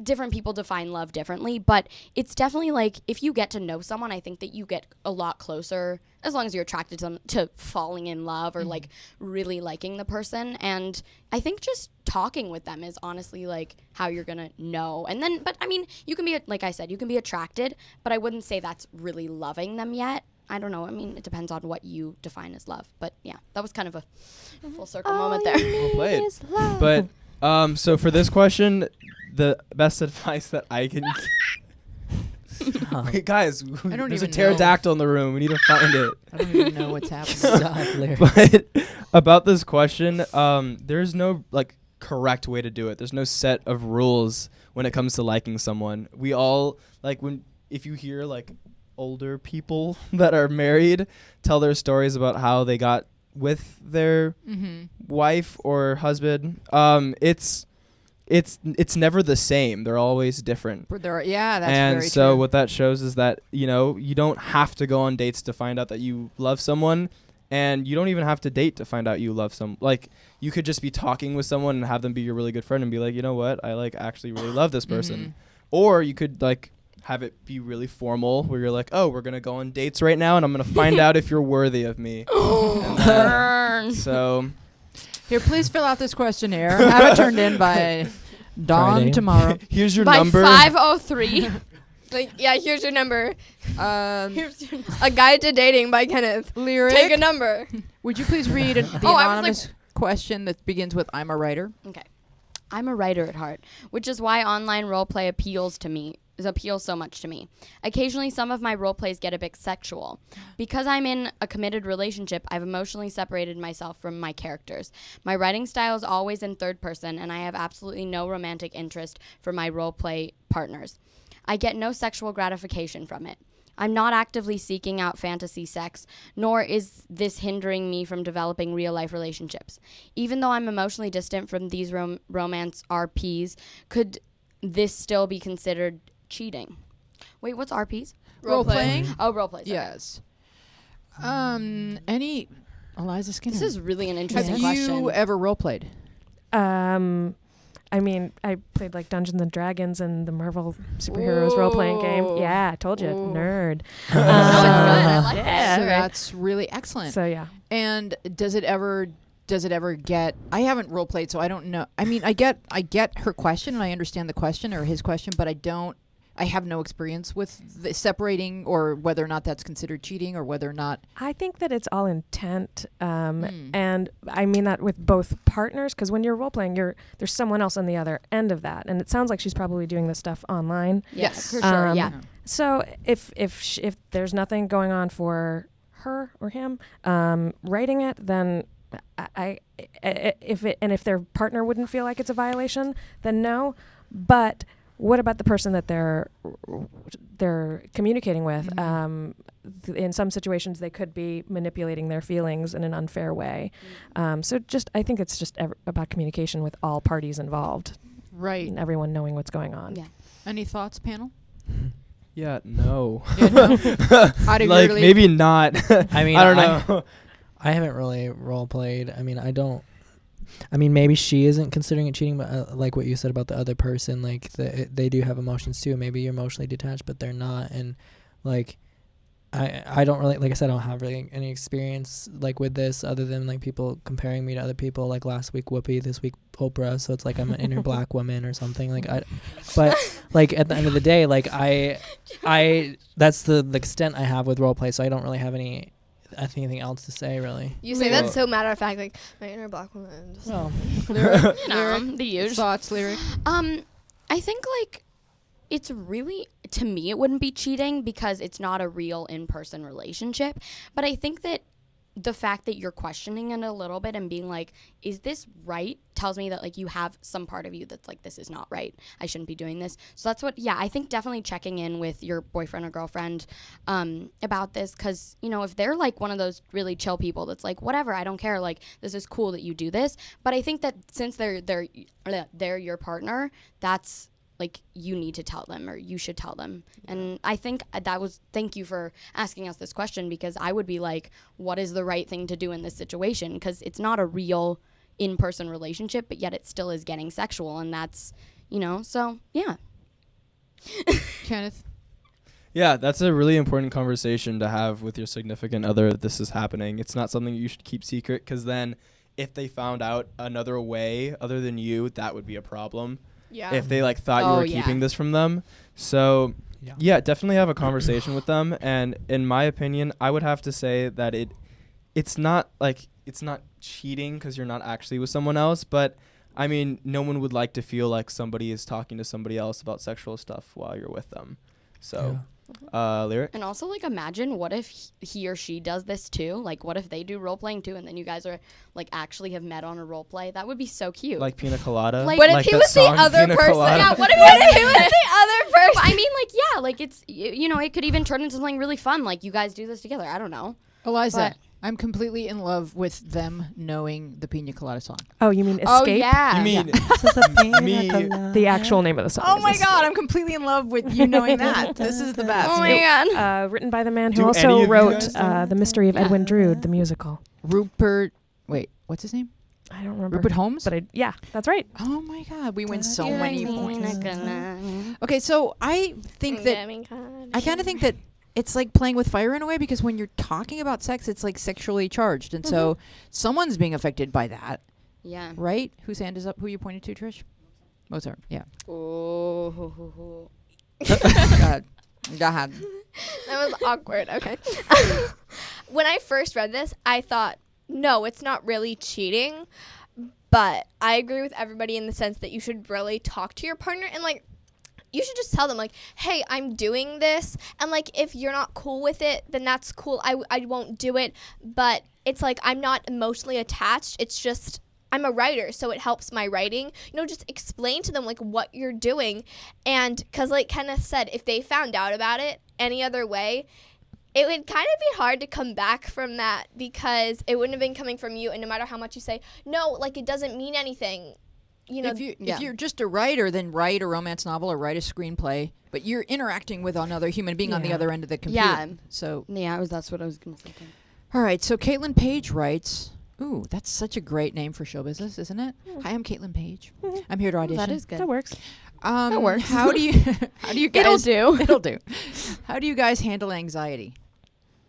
different people define love differently, but it's definitely like, if you get to know someone, I think that you get a lot closer as long as you're attracted to them, to falling in love or like really liking the person. And I think just talking with them is honestly like how you're gonna know. And then, but I mean, you can be, like I said, you can be attracted, but I wouldn't say that's really loving them yet. I don't know. I mean, it depends on what you define as love. But yeah, that was kind of a full circle moment there. Well played. But so for this question, the best advice that I can. Wait, guys, I don't there's a even pterodactyl in the room. We need to find it. I don't even know what's happening. Stop, Lyric. But about this question, there's no like correct way to do it. There's no set of rules when it comes to liking someone. We all like if you hear like older people that are married tell their stories about how they got with their wife or husband, it's never the same. They're always different. That's And very so true. what that shows is that you don't have to go on dates to find out that you love someone, and you don't even have to date to find out you love some. Like, you could just be talking with someone and have them be your really good friend and be like, you know what, I like actually really love this person. Or you could like have it be really formal where you're like, oh, we're gonna go on dates right now and I'm gonna find out if you're worthy of me. So Here, please fill out this questionnaire. Have it turned in by dawn Friday. tomorrow. here's your By number. 5:03. Like, yeah, here's your number. Here's your A Guide to Dating by Kenneth. Lyric, Take a number. would you please read the Oh, I was anonymous question that begins with "I'm a writer"? Okay. I'm a writer at heart, which is why online roleplay appeals so much to me. Occasionally, some of my roleplays get a bit sexual. Because I'm in a committed relationship, I've emotionally separated myself from my characters. My writing style is always in third person, and I have absolutely no romantic interest for my roleplay partners. I get no sexual gratification from it. I'm not actively seeking out fantasy sex, nor is this hindering me from developing real-life relationships. Even though I'm emotionally distant from these romance RPs, could this still be considered cheating? Wait, what's RPs? Role playing. Oh, role plays. okay. Yes. Any Eliza Skinner. This is really an Have interesting question. you ever role played? I mean, I played like Dungeons and Dragons and the Marvel superheroes role playing game. Ooh. Yeah, I told you, Ooh. nerd. No, it's good. I like yeah, it. So right. that's really excellent. So yeah. And does it ever get, I haven't role played, so I don't know. I mean, I get her question and I understand the question or his question, but I have no experience with the separating or whether or not that's considered cheating or whether or not. I think that it's all intent, and I mean that with both partners, because when you're role playing, there's someone else on the other end of that, and it sounds like she's probably doing this stuff online. Yes. for sure. Yeah. So if there's nothing going on for her or him writing it, then if their partner wouldn't feel like it's a violation, then no. But what about the person that they're communicating with? In some situations, they could be manipulating their feelings in an unfair way. So I think it's just about communication with all parties involved, Right. and everyone knowing what's going on. Yeah. Any thoughts, panel? Yeah, no. Yeah, no. Out of Like your maybe not. I mean, I don't know. I haven't really role played. I mean, maybe she isn't considering it cheating, but like what you said about the other person, like they do have emotions too. Maybe you're emotionally detached, but they're not. And like, I don't really, like I said, I don't have really any experience like with this other than like people comparing me to other people. Like last week Whoopi, this week Oprah. So it's like I'm an inner black woman or something. Like but like at the end of the day, like I that's the extent I have with role play. So I don't really have anything else to say really. You say that so matter of fact, like my inner black woman. Well, You know, the usual. Thoughts, Lyric? I think like it's really, to me, it wouldn't be cheating because it's not a real in-person relationship. But I think that the fact that you're questioning it a little bit and being like, is this right? Tells me that like you have some part of you that's like, this is not right. I shouldn't be doing this. So that's what, I think definitely checking in with your boyfriend or girlfriend about this. Cause you know, if they're like one of those really chill people that's like, whatever, I don't care. Like, this is cool that you do this. But I think that since they're your partner, that's like, you need to tell them, or you should tell them. And I think thank you for asking us this question, because I would be like, what is the right thing to do in this situation? Because it's not a real in-person relationship, but yet it still is getting sexual, and that's, so yeah. Kenneth? Yeah, that's a really important conversation to have with your significant other that this is happening. It's not something you should keep secret, because then if they found out another way other than you, that would be a problem. Yeah. If they like thought you were keeping this from them. So yeah, definitely have a conversation with them. And in my opinion, I would have to say that it's not cheating because you're not actually with someone else. But I mean, no one would like to feel like somebody is talking to somebody else about sexual stuff while you're with them. So Lyric? And also, like, imagine what if he or she does this too? Like, what if they do role playing too, and then you guys are like actually have met on a role play? That would be so cute. Like Pina Colada? Like, what if like he that was the song, other Pina person? Colada? Yeah, what if he was the other person? But I mean, like, yeah, like it's it could even turn into something really fun. Like, you guys do this together. I don't know. Eliza, But- I'm completely in love with them knowing the Pina Colada song. Oh, you mean Escape? Oh yeah. You mean me? The actual name of the song. Oh is my Escape. God, I'm completely in love with you knowing that. This is the best. Oh my god. Written by the man who Do any also of you wrote guys know? The Mystery of Edwin Drood, the musical. Rupert, wait, what's his name? I don't remember. Rupert Holmes? But yeah, that's right. Oh my God, we win so You many like points. Pina Colada. Okay, so I think that I kind of think that it's like playing with fire in a way, because when you're talking about sex, it's like sexually charged, and so someone's being affected by that, Yeah. right? Whose hand is up? Who you pointed to, Trish? Mozart. Yeah. Oh. Go ahead. Go ahead. That was awkward. Okay. When I first read this, I thought, no, it's not really cheating. But I agree with everybody in the sense that you should really talk to your partner, and like, you should just tell them like, hey, I'm doing this, and like, if you're not cool with it, then that's cool. I won't do it. But it's like, I'm not emotionally attached. It's just, I'm a writer, so it helps my writing. Just explain to them like what you're doing. And because like Kenneth said, if they found out about it any other way, it would kind of be hard to come back from that, because it wouldn't have been coming from you. And no matter how much you say, no, like, it doesn't mean anything. If you're just a writer, then write a romance novel or write a screenplay, but you're interacting with another human being on the other end of the computer. Yeah. So Yeah, that's what I was gonna say. All right, so Caitlin Page writes, ooh, that's such a great name for show business, isn't it? Hi, I'm Caitlin Page. I'm here to audition. That is good. That works. That works. How do you guys It'll do. It'll do. How do you guys handle anxiety?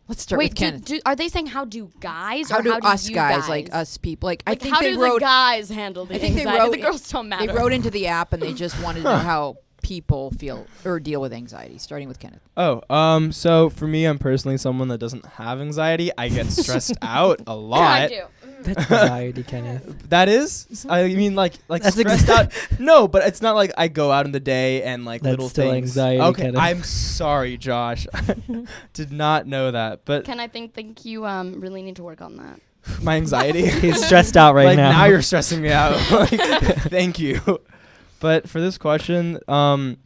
Let's start Wait, with Kenneth. are they saying how do guys? How or do how do us you guys, like us people, like I Like, think how they do wrote the guys handle the I think they anxiety? wrote The girls don't matter. They wrote into the app and they just wanted to know how people feel or deal with anxiety, starting with Kenneth. Oh, so for me, I'm personally someone that doesn't have anxiety. I get stressed out a lot. I do. That's anxiety, Kenneth. That is, I mean, like That's stressed out. No, but it's not like I go out in the day and like That's little still things. anxiety, Okay, Kenneth. I'm sorry, Josh. Did not know that, but Ken, I think you really need to work on that. my anxiety. He's stressed out right like now. now you're stressing me out. Like, thank you. But for this question, learn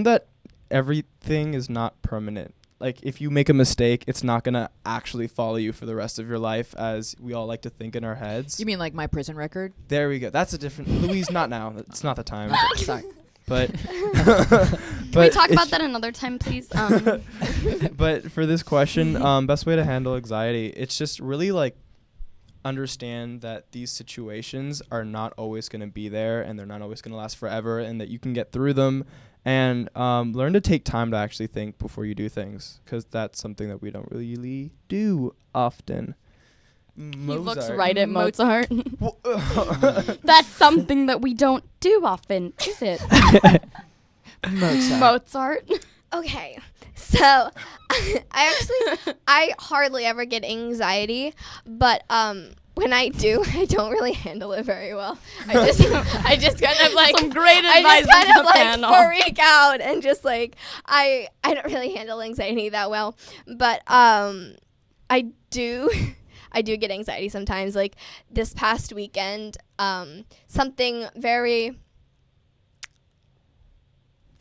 that everything is not permanent. Like if you make a mistake, it's not gonna actually follow you for the rest of your life, as we all like to think in our heads. You mean like my prison record? There we go. That's a different. Louise, not now. It's not the time. Sorry. But Can we talk about that another time, please? But for this question, best way to handle anxiety, it's just really like understand that these situations are not always going to be there and they're not always going to last forever, and that you can get through them, and learn to take time to actually think before you do things, because that's something that we don't really do often. He looks right at Mozart. That's something that we don't do often, is it? Mozart. Okay, so I hardly ever get anxiety, but when I do, I don't really handle it very well. I just kind of like Some great I advice just kind from of the like panel. freak out and just like I don't really handle anxiety that well, but I do get anxiety sometimes. Like this past weekend, something very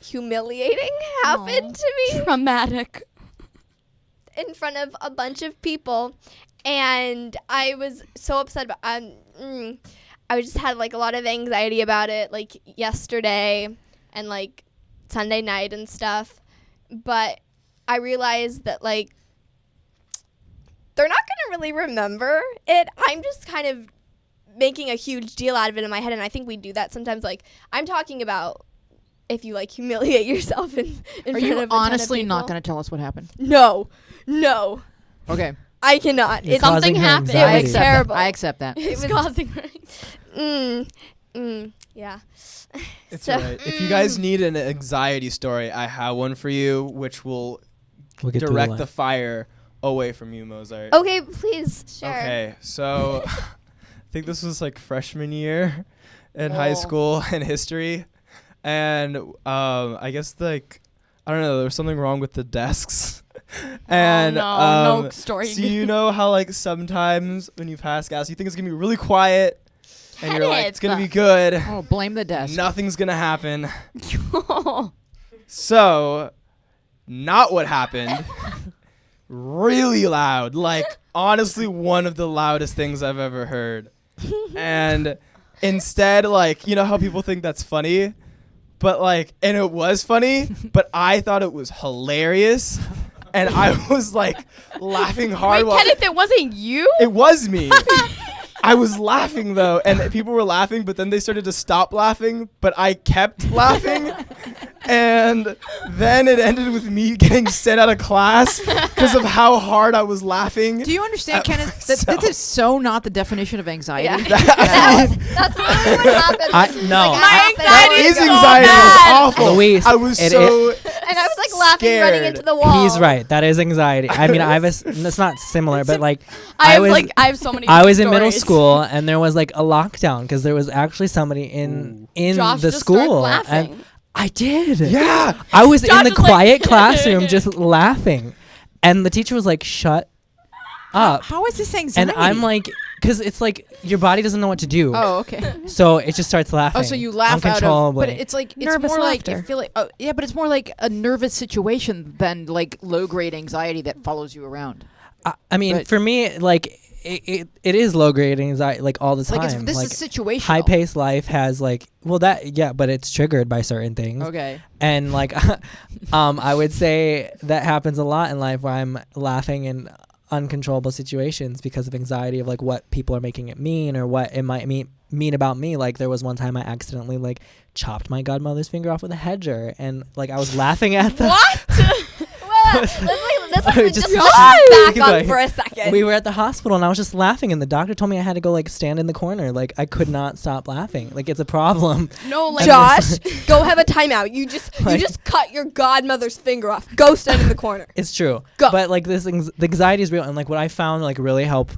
humiliating happened to me Dramatic. in front of a bunch of people, and I was so upset about I just had like a lot of anxiety about it, like yesterday and like Sunday night and stuff, but I realized that like they're not gonna really remember it. I'm just kind of making a huge deal out of it in my head, and I think we do that sometimes. Like I'm talking about if you like humiliate yourself in Are front you of a ton of honestly not people. going to tell us what happened? No. Okay. I cannot. You're It's something causing her happened. It anxiety. was terrible. I accept that. It was Causing yeah. It's So- alright. If you guys need an anxiety story, I have one for you, which will We'll get through direct line. the fire away from you, Mozart. Okay, please share. Okay, so I think this was like freshman year in high Oh. school in history, and I guess like I don't know, there was something wrong with the desks. And no story. So you know how like sometimes when you pass gas, you think it's gonna be really quiet, and you're like it's gonna be good. Oh, blame the desk. Nothing's gonna happen. So, not what happened. Really loud, like honestly one of the loudest things I've ever heard. And instead, like, you know how people think that's funny, but like, and it was funny, but I thought it was hilarious, and I was like laughing hard. Wait, Kenneth, it wasn't you? It was me. I was laughing though, and people were laughing, but then they started to stop laughing, but I kept laughing. And then it ended with me getting sent out of class because of how hard I was laughing. Do you understand, at Kenneth, that myself. this is so not the definition of anxiety? That's literally what happened. No, Like, I- half an That hour is ago. anxiety. It was awful. Luis, I was it- so. And I was like laughing, Scared. running into the wall. He's right. That is anxiety. I mean, it's not similar, but like I have so many I was in middle stories. school and there was like a lockdown because there was actually somebody in Josh the just starts school. laughing. And I did. Yeah. I was Josh in the was like- quiet classroom just laughing, and the teacher was like, "Shut up." How is this anxiety? And I'm like, because it's like your body doesn't know what to do. oh, okay. So it just starts laughing. Oh, so you laugh out of, uncontrollably. but it's like it's Nervous more like you laughter. feel like yeah, but it's more like a nervous situation than like low grade anxiety that follows you around. I mean, but- for me, like it is low grade anxiety, like all the time. Like this like, is situational. high paced life has like but it's triggered by certain things. Okay. And like I would say that happens a lot in life where I'm laughing and uncontrollable situations because of anxiety of like what people are making it mean or what it might mean about me. Like there was one time I accidentally like chopped my godmother's finger off with a hedger, and like I was laughing at the What? Well, let's Just- back Like, on for a second. we were at the hospital and I was just laughing, and the doctor told me I had to go like stand in the corner. Like I could not stop laughing. Like it's a problem. No, like Josh, go have a timeout. You just Like- cut your godmother's finger off. Go stand in the corner. It's true. Go. But like the anxiety is real, and like what I found like really help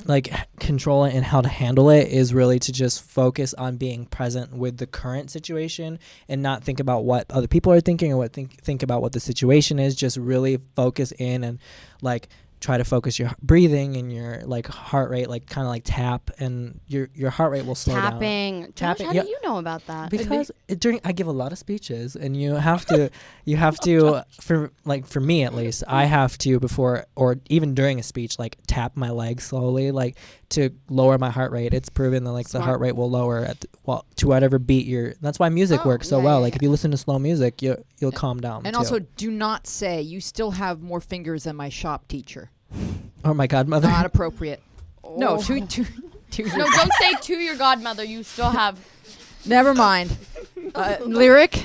like control it and how to handle it is really to just focus on being present with the current situation and not think about what other people are thinking or what think about what the situation is. Just really focus in and like try to focus your breathing and your like heart rate, like kind of like tap, and your heart rate will slow down. tapping. Josh, Tapping, how yeah. do you know about that? Because during I give a lot of speeches, and you have to for me at least, I have to before or even during a speech like tap my legs slowly like to lower my heart rate. It's proven that like Smart. the heart rate will lower to whatever beat that's why music Oh, works so yeah, well. yeah, Like yeah. if you listen to slow music, you'll calm down. And too. also, do not say you still have more fingers than my shop teacher. or my godmother. Not appropriate. No, Oh. to No, don't say to your godmother. You still have. Never mind. Lyric,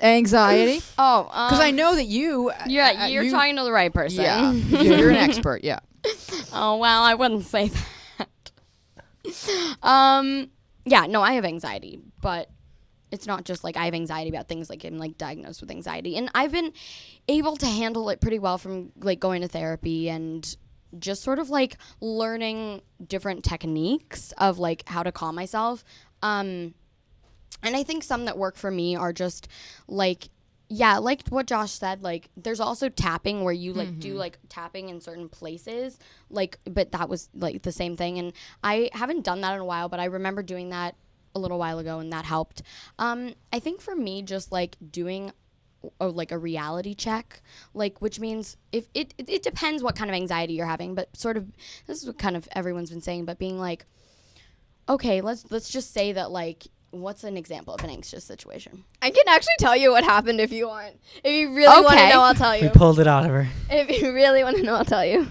anxiety. Oh, Because I know that you. Yeah, you're talking to the right person. Yeah, you're an expert. Yeah. Oh well, I wouldn't say that. Yeah, no, I have anxiety, but it's not just like I have anxiety about things. Like I'm like diagnosed with anxiety, and I've been able to handle it pretty well from like going to therapy and just sort of like learning different techniques of like how to calm myself. And I think some that work for me are just like, yeah, like what Josh said, like there's also tapping where you like do like tapping in certain places, like, but that was like the same thing. And I haven't done that in a while, but I remember doing that a little while ago and that helped. I think for me, just like doing like a reality check, like, which means if it depends what kind of anxiety you're having, but sort of, this is what kind of everyone's been saying, but being like, okay, let's just say that like, what's an example of an anxious situation? I can actually tell you what happened if you want. If you really want to Okay. know, I'll tell We you. pulled it out of her. If you really want to know, I'll tell you.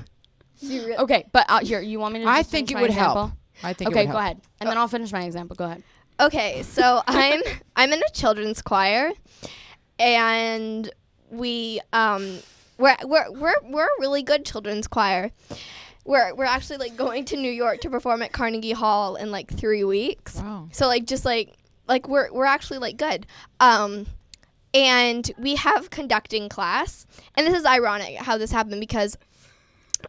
Okay, but here, you want me to I just think finish it my would example? help. I think. Okay, it would go help. ahead. And then I'll finish my example. Go ahead. Okay, so I'm in a children's choir, and we're a really good children's choir. We're actually like going to New York to perform at Carnegie Hall in like 3 weeks. Wow. So like just like we're actually like good. And we have conducting class, and this is ironic how this happened because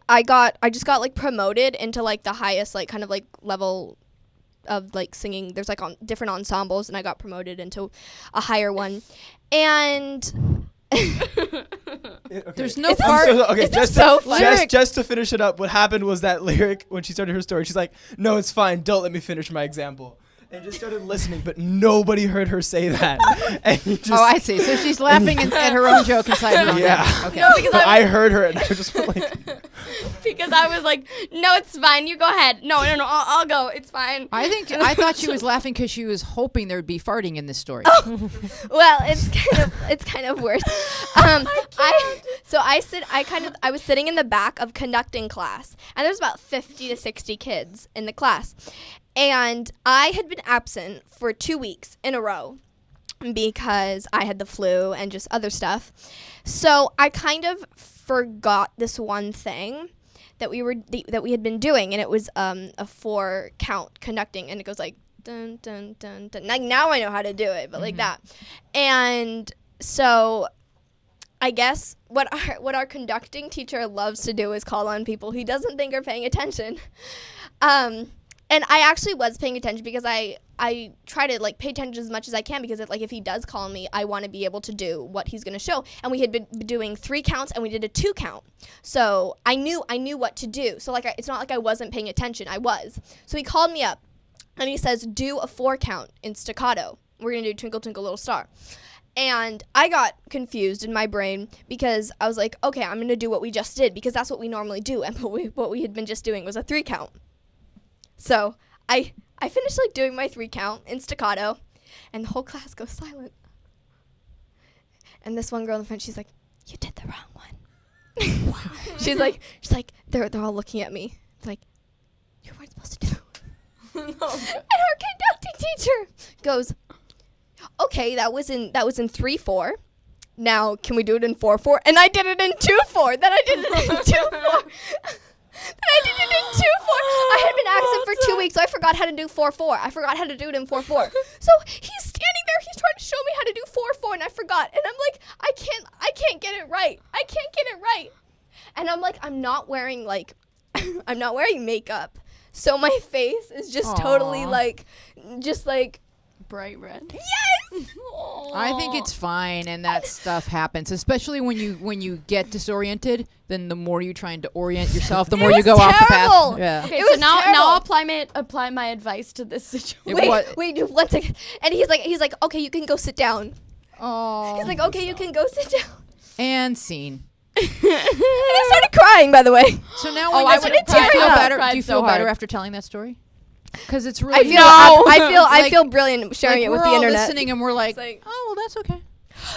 I just got like promoted into like the highest like kind of like level of like singing. There's like on different ensembles, and I got promoted into a higher one. And There's no Is this- part. Okay, so funny? just to finish it up, what happened was that Lyric, when she started her story, she's like, "No, it's fine. Don't let me finish my example." And just started listening, but nobody heard her say that. And you just, Oh, I see. So she's laughing at her own joke inside her own Yeah. head. Okay. No, because But I heard her, and I just went like, because I was like, no, it's fine. You go ahead. No, I'll go. It's fine. I thought she was laughing because she was hoping there'd be farting in this story. well, it's kind of worse. I was sitting in the back of conducting class, and there's about 50 to 60 kids in the class, and I had been absent for 2 weeks in a row because I had the flu and just other stuff. So I kind of forgot this one thing that we had been doing, and it was a 4-count conducting, and it goes like dun dun dun dun. Like now I know how to do it, but like that. And so I guess what our conducting teacher loves to do is call on people he doesn't think are paying attention. And I actually was paying attention because I try to like pay attention as much as I can, because if he does call me, I want to be able to do what he's going to show. And we had been doing 3 counts, and we did a 2 count. So I knew what to do. So like it's not like I wasn't paying attention. I was. So he called me up, and he says, do a 4 count in staccato. We're going to do Twinkle Twinkle Little Star. And I got confused in my brain because I was like, okay, I'm going to do what we just did, because that's what we normally do. And what we had been just doing was a 3 count. So I finished like doing my 3 count in staccato, and the whole class goes silent. And this one girl in the front, she's like, you did the wrong one. she's like, they're all looking at me. They're like, you weren't supposed to do. And our conducting teacher goes, okay, that was in 3/4. Now can we do it in 4/4? And I did it in 2/4. Then I did it in 2/4. Then I did it in 2/4. I had been absent for 2 weeks, so I forgot how to do 4/4. I forgot how to do it in 4/4. So he's standing there, he's trying to show me how to do 4/4, and I forgot. And I'm like, I can't get it right. I can't get it right. And I'm like, I'm not wearing makeup. So my face is just totally like, just like Bright red. Yes. I think it's fine, and that stuff happens, especially when you get disoriented. Then the more you're trying to orient yourself, the more you go off the path. Yeah. Okay, It so was now terrible. I'll apply my advice to this situation. Wait, 1 second. And he's like, okay, you can go sit down. Oh. He's like, okay, you can go sit down. And scene. And I started crying, by the way. So now, Oh, when I do would've you feel cried. better? Cried Do you so feel better hard. after telling that story? Because it's really. I feel Like- brilliant sharing it with we're the all internet. listening, and we're like, like- oh, well, that's okay.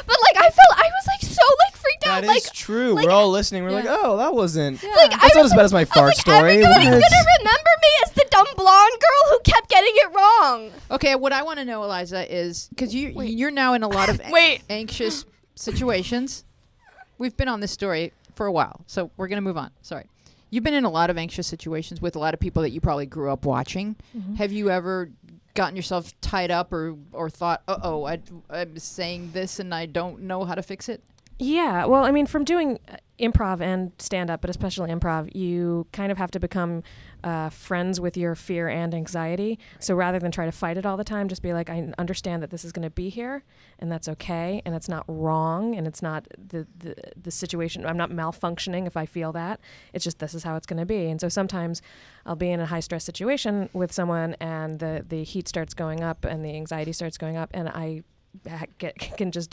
But like I was like so like freaked out. That like is true. like- We're all listening. We're Yeah. like, oh, that wasn't. like That's not as bad as my fart story. Everybody's What? gonna remember me as the dumb blonde girl who kept getting it wrong. Okay, what I want to know, Eliza, is because you're now in a lot of Wait. anxious situations. We've been on this story for a while, so we're gonna move on. Sorry. You've been in a lot of anxious situations with a lot of people that you probably grew up watching. Have you ever gotten yourself tied up or thought, I'm saying this and I don't know how to fix it? Yeah, well, I mean, from doing improv and stand-up, but especially improv, you kind of have to become friends with your fear and anxiety. So rather than try to fight it all the time, just be like, I understand that this is going to be here, and that's okay, and it's not wrong, and it's not the situation. I'm not malfunctioning if I feel that. It's just this is how it's going to be. And so sometimes I'll be in a high-stress situation with someone, and the heat starts going up, and the anxiety starts going up, and I can just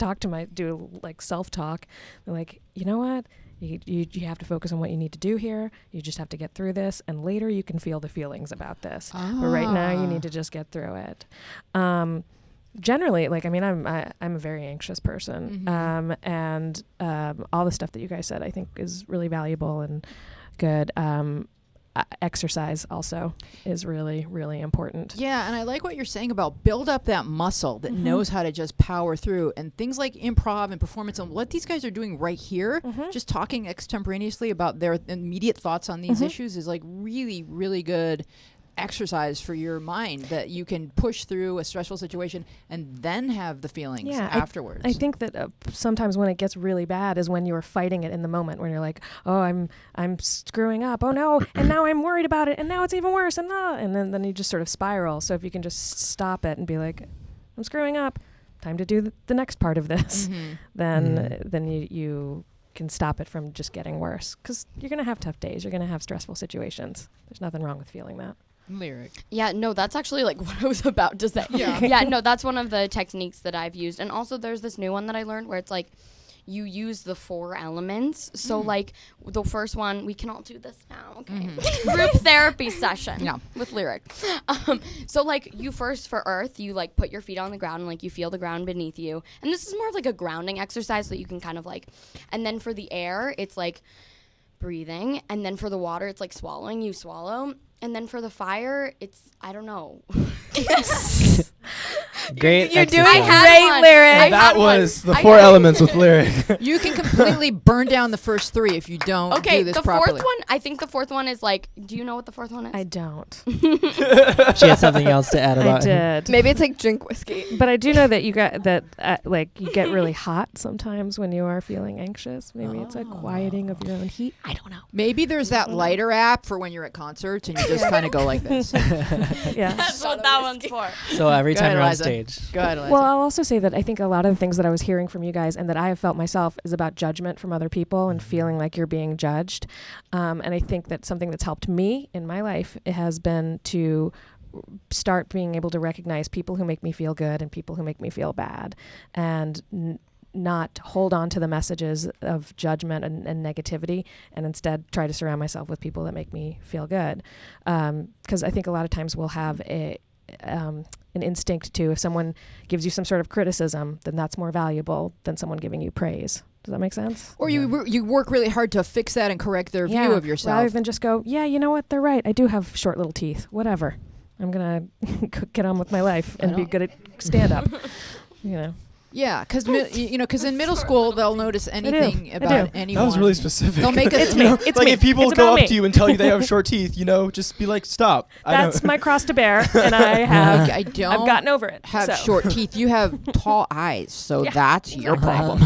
do like self-talk, like, you know what, you have to focus on what you need to do here. You just have to get through this, and later you can feel the feelings about this, but right now you need to just get through it. Generally, like, I mean, I'm a very anxious person, and all the stuff that you guys said I think is really valuable and good. Exercise also is really, really important. Yeah, and I like what you're saying about build up that muscle that knows how to just power through. And things like improv and performance and what these guys are doing right here, just talking extemporaneously about their immediate thoughts on these issues is like really, really good exercise for your mind that you can push through a stressful situation and then have the feelings afterwards. I think that sometimes when it gets really bad is when you're fighting it in the moment, when you're like, oh, I'm screwing up. Oh no, and now I'm worried about it, and now it's even worse, and then you just sort of spiral. So if you can just stop it and be like, I'm screwing up, time to do the next part of this, then you can stop it from just getting worse, because you're gonna have tough days, you're gonna have stressful situations. There's nothing wrong with feeling that. Lyric. Yeah, no, that's actually like what I was about to say. Yeah, no, that's one of the techniques that I've used. And also there's this new one that I learned where it's like you use the 4 elements. So like the first one, we can all do this now, okay? Group therapy session with Lyric. So like you first for earth, you like put your feet on the ground and like you feel the ground beneath you. And this is more of like a grounding exercise so that you can kind of like, and then for the air, it's like breathing. And then for the water, it's like swallowing, you swallow. And then for the fire, it's, I don't know. Great. You're doing exercise. great, Lyric. That was the 4 elements with Lyric. You can completely burn down the first 3 if you don't Okay, do this the properly. fourth one, I think the fourth one is like, do you know what the fourth one is? I don't. She had something else to add I about him. did. Maybe it's like drink whiskey. But I do know that you got that like you get really hot sometimes when you are feeling anxious. Maybe it's a quieting of your own heat. I don't know. Maybe there's that lighter app for when you're at concerts and you just kind of go like this. Yeah. That's what that one's for. So every Go time ahead, you're on Eliza. stage. Go ahead, Eliza. Well, I'll also say that I think a lot of the things that I was hearing from you guys and that I have felt myself is about judgment from other people and feeling like you're being judged. And I think that something that's helped me in my life has been to start being able to recognize people who make me feel good and people who make me feel bad, and not hold on to the messages of judgment and negativity, and instead try to surround myself with people that make me feel good. Because I think a lot of times we'll have an instinct to, if someone gives you some sort of criticism, then that's more valuable than someone giving you praise. Does that make sense? Or you work really hard to fix that and correct their view of yourself. Rather than just go, yeah, you know what? They're right. I do have short little teeth. Whatever. I'm going to get on with my life and be good at stand-up. You know. Yeah, because in middle school they'll notice anything about anyone. That was really specific. They'll make It's it. me. Like me. if people It's go about up me. to you and tell you they have short teeth, just be like, stop. That's my cross to bear, and I have. I don't. I've gotten over it. Have so. short teeth. You have tall eyes, so that's your problem.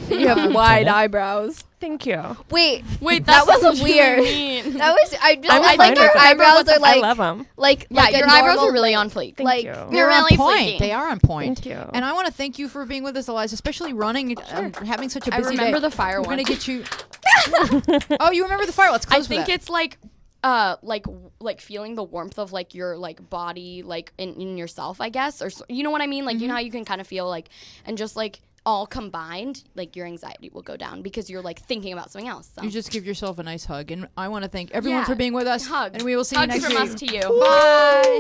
You have wide eyebrows. Thank you. Wait, Wait, that was sounds weird. mean. That was I just I'm I fine think your with it. eyebrows are I like love them. like Yeah, like a your eyebrows normal, are really like- on fleek. Thank like you. They're You're on really point. fleeky. They are on point. Thank you. And I want to thank you for being with us, Eliza, especially running, having such a I busy remember day. the fire We're one. gonna get you. Oh, you remember the fire? Let's I close think with it's like feeling the warmth of like your like body like in yourself, I guess, or you know what I mean, like you know how you can kind of feel like, and just like all combined, like your anxiety will go down because you're like thinking about something else. So. You just give yourself a nice hug, and I want to thank everyone Yeah. for being with us. Hug. And we will see Hugs you next from week. us to you. Bye.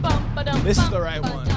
Bye. Bye. This is the right one.